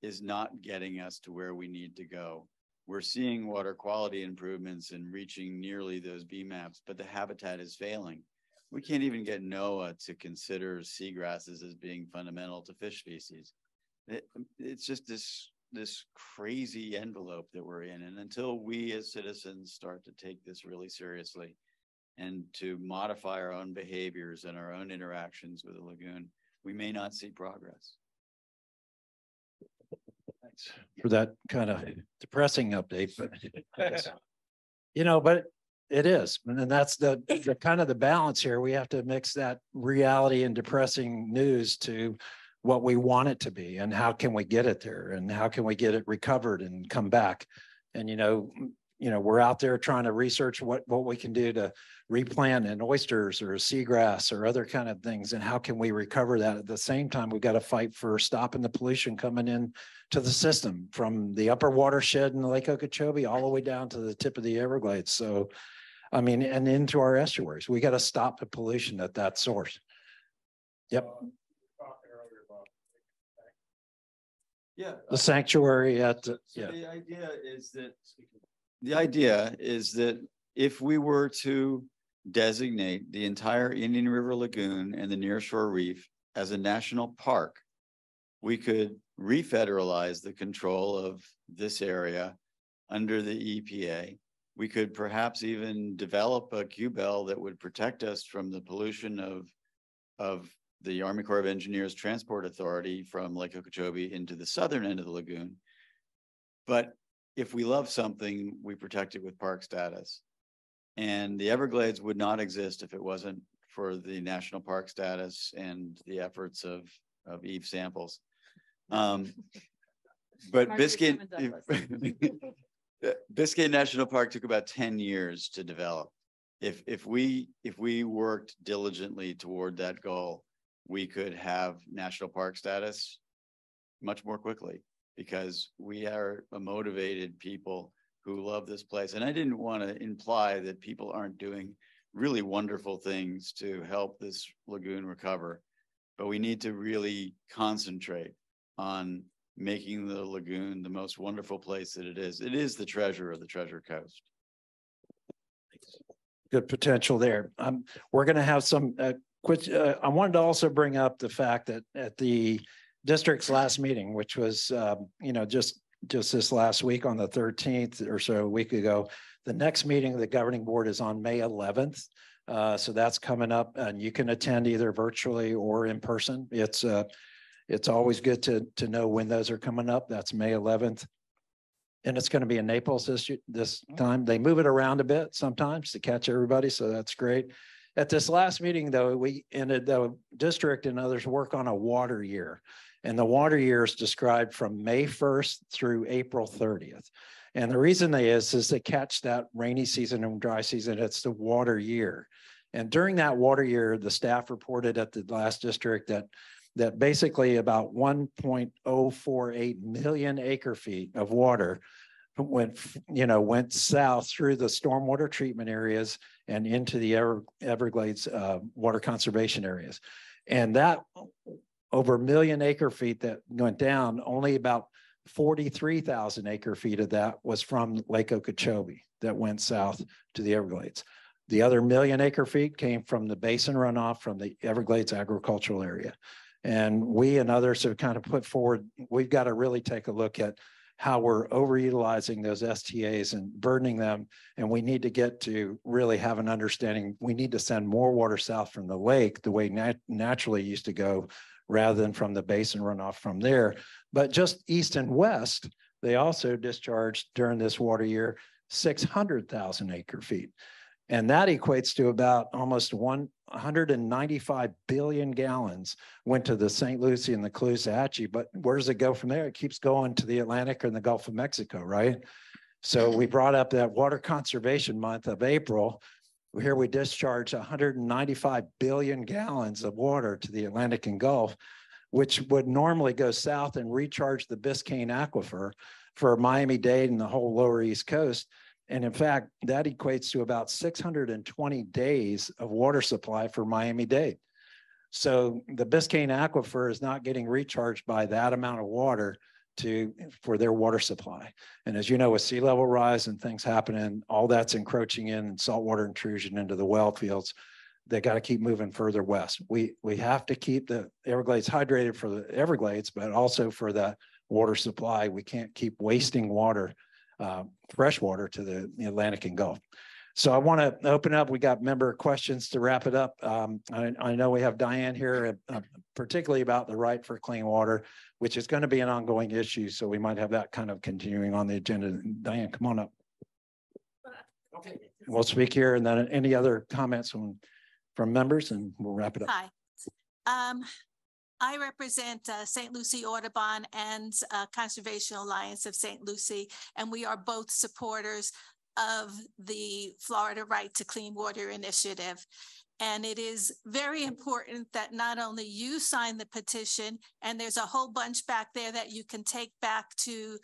is not getting us to where we need to go. We're seeing water quality improvements and reaching nearly those BMAPs, but the habitat is failing. We can't even get NOAA to consider seagrasses as being fundamental to fish species. It's just this crazy envelope that we're in. And until we as citizens start to take this really seriously and to modify our own behaviors and our own interactions with the lagoon, we may not see progress. Thanks for that kind of depressing update, but but it is, and that's the kind of the balance here. We have to mix that reality and depressing news to what we want it to be, and how can we get it there, and how can we get it recovered and come back. And we're out there trying to research what we can do to replant in oysters or seagrass or other kind of things, and how can we recover that. At the same time, we've got to fight for stopping the pollution coming in to the system from the upper watershed in Lake Okeechobee all the way down to the tip of the Everglades. So, I mean, and into our estuaries, we got to stop the pollution at that source. Yep. Yeah. The sanctuary at The idea is that if we were to designate the entire Indian River Lagoon and the nearshore reef as a national park, we could refederalize the control of this area under the EPA. We could perhaps even develop a QBEL that would protect us from the pollution of the Army Corps of Engineers Transport Authority from Lake Okeechobee into the southern end of the lagoon. But if we love something, we protect it with park status. And the Everglades would not exist if it wasn't for the national park status and the efforts of Eve Samples. But Biscayne National Park took about 10 years to develop. If we worked diligently toward that goal, we could have national park status much more quickly, because we are a motivated people who love this place. And I didn't want to imply that people aren't doing really wonderful things to help this lagoon recover, but we need to really concentrate on making the lagoon the most wonderful place that it is. It is the treasure of the Treasure Coast. Good potential there. We're going to have some I wanted to also bring up the fact that at the district's last meeting, which was, just this last week on the 13th or so, a week ago, the next meeting of the governing board is on May 11th. So that's coming up, and you can attend either virtually or in person. It's always good to know when those are coming up. That's May 11th. And it's going to be in Naples this time. They move it around a bit sometimes to catch everybody, so that's great. At this last meeting, though, we ended the district and others work on a water year. And the water year is described from May 1st through April 30th. And the reason is to catch that rainy season and dry season. It's the water year. And during that water year, the staff reported at the last district that that basically about 1.048 million acre feet of water went south through the stormwater treatment areas and into the Everglades water conservation areas. And that over 1 million acre feet that went down, only about 43,000 acre feet of that was from Lake Okeechobee that went south to the Everglades. The other 1 million acre feet came from the basin runoff from the Everglades agricultural area. And we and others have kind of put forward, we've got to really take a look at how we're overutilizing those STAs and burdening them. And we need to get to really have an understanding. We need to send more water south from the lake the way naturally used to go, rather than from the basin runoff from there. But just east and west, they also discharged during this water year 600,000 acre feet. And that equates to about almost 195 billion gallons went to the St. Lucie and the Caloosahatchee. But where does it go from there? It keeps going to the Atlantic and the Gulf of Mexico, right? So we brought up that Water Conservation Month of April. Here we discharge 195 billion gallons of water to the Atlantic and Gulf, which would normally go south and recharge the Biscayne Aquifer for Miami-Dade and the whole lower East Coast. And in fact, that equates to about 620 days of water supply for Miami-Dade. So the Biscayne Aquifer is not getting recharged by that amount of water for their water supply. And as you know, with sea level rise and things happening, all that's encroaching in and saltwater intrusion into the well fields. They got to keep moving further west. We have to keep the Everglades hydrated for the Everglades, but also for the water supply. We can't keep wasting water, fresh water, to the Atlantic and Gulf. So I want to open up. We got member questions to wrap it up. I know we have Diane here, particularly about the right for clean water, which is going to be an ongoing issue. So we might have that kind of continuing on the agenda. Diane, come on up. Okay. We'll speak here, and then any other comments from members, and we'll wrap it up. Hi. I represent St. Lucie Audubon and Conservation Alliance of St. Lucie, and we are both supporters of the Florida Right to Clean Water Initiative. And it is very important that not only you sign the petition, and there's a whole bunch back there that you can take back to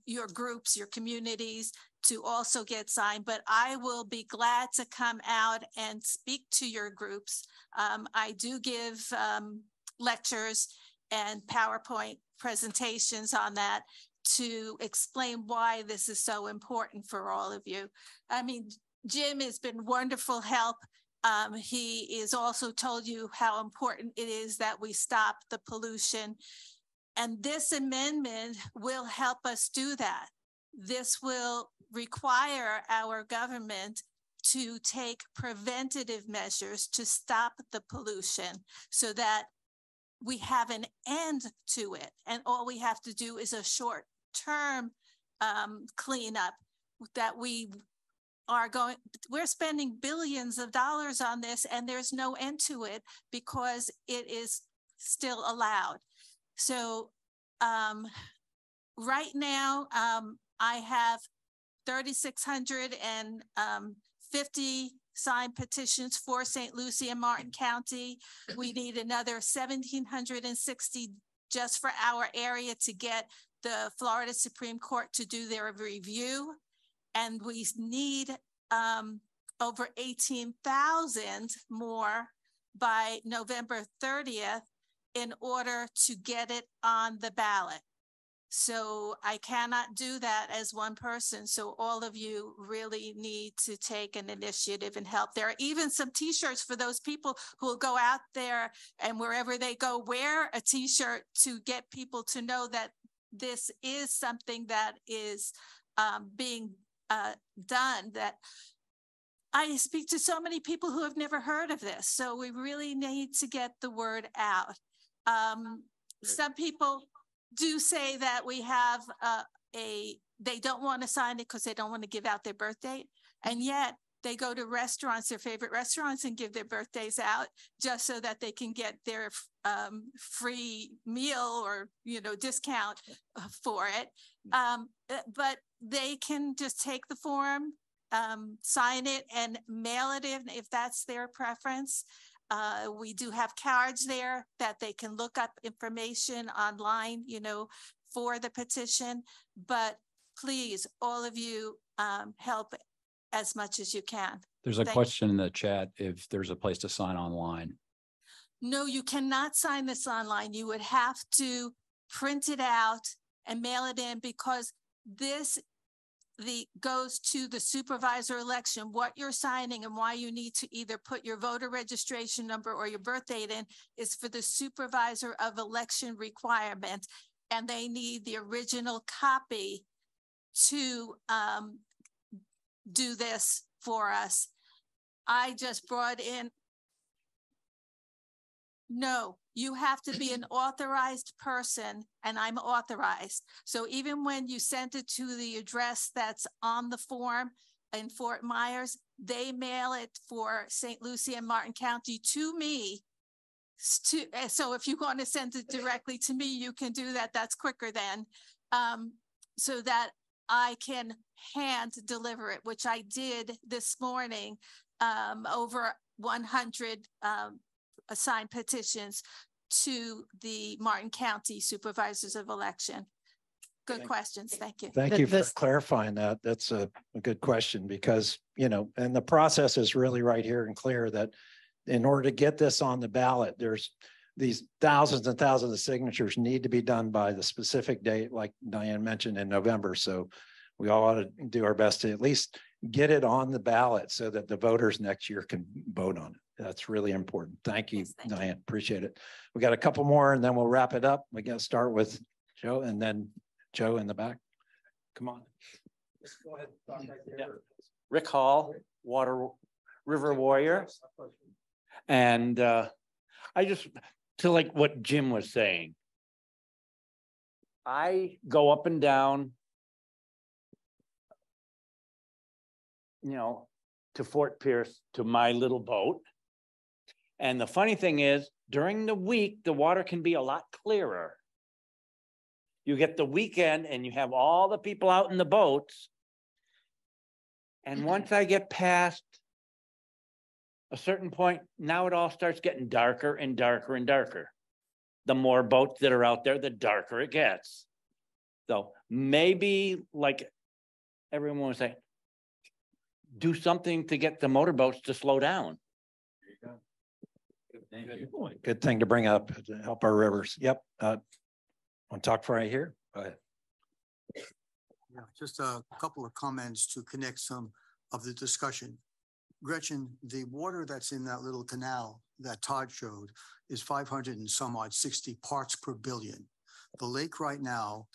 your groups, your communities, to also get signed, but I will be glad to come out and speak to your groups. I do give lectures and PowerPoint presentations on that to explain why this is so important for all of you. I mean, Jim has been wonderful help. He has also told you how important it is that we stop the pollution. And this amendment will help us do that. This will require our government to take preventative measures to stop the pollution so that we have an end to it. And all we have to do is a short-term cleanup that we're spending billions of dollars on this, and there's no end to it because it is still allowed. So right now, I have 3,650 signed petitions for St. Lucie and Martin County. We need another 1,760 just for our area to get the Florida Supreme Court to do their review. And we need over 18,000 more by November 30th in order to get it on the ballot. So I cannot do that as one person. So all of you really need to take an initiative and help. There are even some t-shirts for those people who will go out there and wherever they go, wear a t-shirt to get people to know that this is something that is being done. That I speak to so many people who have never heard of this. So we really need to get the word out. Some people do say that we have they don't want to sign it because they don't want to give out their birth date. And yet they go to restaurants, their favorite restaurants, and give their birthdays out just so that they can get their free meal or, discount for it. But they can just take the form, sign it and mail it in if that's their preference. We do have cards there that they can look up information online, you know, for the petition. But please, all of you, help as much as you can. There's a question in the chat if there's a place to sign online. No, you cannot sign this online. You would have to print it out and mail it in, because this goes to the supervisor election. What you're signing and why you need to either put your voter registration number or your birth date in is for the supervisor of election requirement. And they need the original copy to do this for us. I just brought in. No, you have to be an authorized person, and I'm authorized. So even when you send it to the address that's on the form in Fort Myers, they mail it for St. Lucie and Martin County to me. So if you want to send it directly to me, you can do that. That's quicker then, so that I can hand deliver it, which I did this morning, over 100 signed petitions to the Martin County Supervisors of Election. Good questions. Thank you. Thank you for clarifying that. That's a good question, because, you know, and the process is really right here and clear that in order to get this on the ballot, there's these thousands and thousands of signatures need to be done by the specific date, like Diane mentioned, in November. So we all ought to do our best to at least get it on the ballot so that the voters next year can vote on it. That's really important. Thank you, yes, Diane. Appreciate it. We got a couple more and then we'll wrap it up. We got to start with Joe and then Joe in the back. Come on. Just go ahead. Yeah. Rick Hall, River Warrior. And I just, to like what Jim was saying, I go up and down, you know, to Fort Pierce to my little boat. And the funny thing is, during the week, the water can be a lot clearer. You get the weekend and you have all the people out in the boats. And once I get past a certain point, now it all starts getting darker and darker and darker. The more boats that are out there, the darker it gets. So maybe, like everyone was saying, do something to get the motorboats to slow down. Good thing to bring up to help our rivers. Yep. Want to talk right here? Go ahead. Yeah, just a couple of comments to connect some of the discussion. Gretchen, the water that's in that little canal that Todd showed is 500 and some odd 60 parts per billion. The lake right now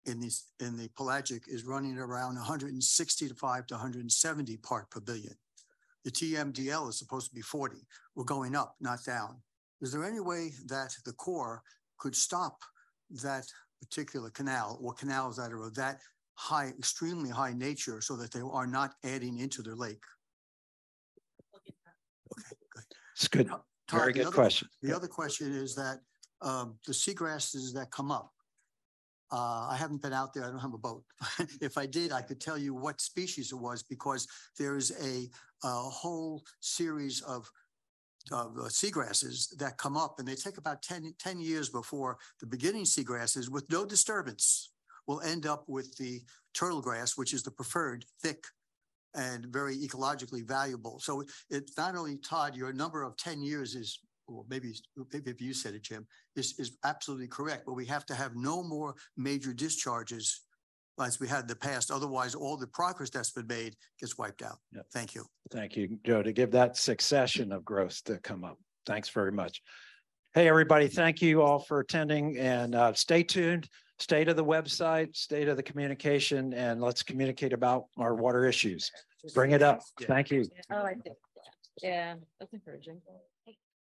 in the pelagic is running around 165 to 170 part per billion. The TMDL is supposed to be 40. We're going up, not down. Is there any way that the Corps could stop that particular canal or canals that are of that high, extremely high nature so that they are not adding into their lake? Okay, good. It's good. Very good question. The other question is that the seagrasses that come up, I haven't been out there. I don't have a boat. If I did, I could tell you what species it was, because there is a whole series of seagrasses that come up, and they take about 10 years before the beginning seagrasses with no disturbance will end up with the turtle grass, which is the preferred, thick and very ecologically valuable. So it's not only, Todd, your number of 10 years is, or maybe if you said it, Jim, is absolutely correct, but we have to have no more major discharges as we had in the past. Otherwise, all the progress that's been made gets wiped out. Yep. Thank you. Thank you, Joe, to give that succession of growth to come up. Thanks very much. Hey, everybody, thank you all for attending, and stay tuned. Stay to the website, stay to the communication, and let's communicate about our water issues. Bring it up. Thank you. Oh, I think, yeah, that's encouraging.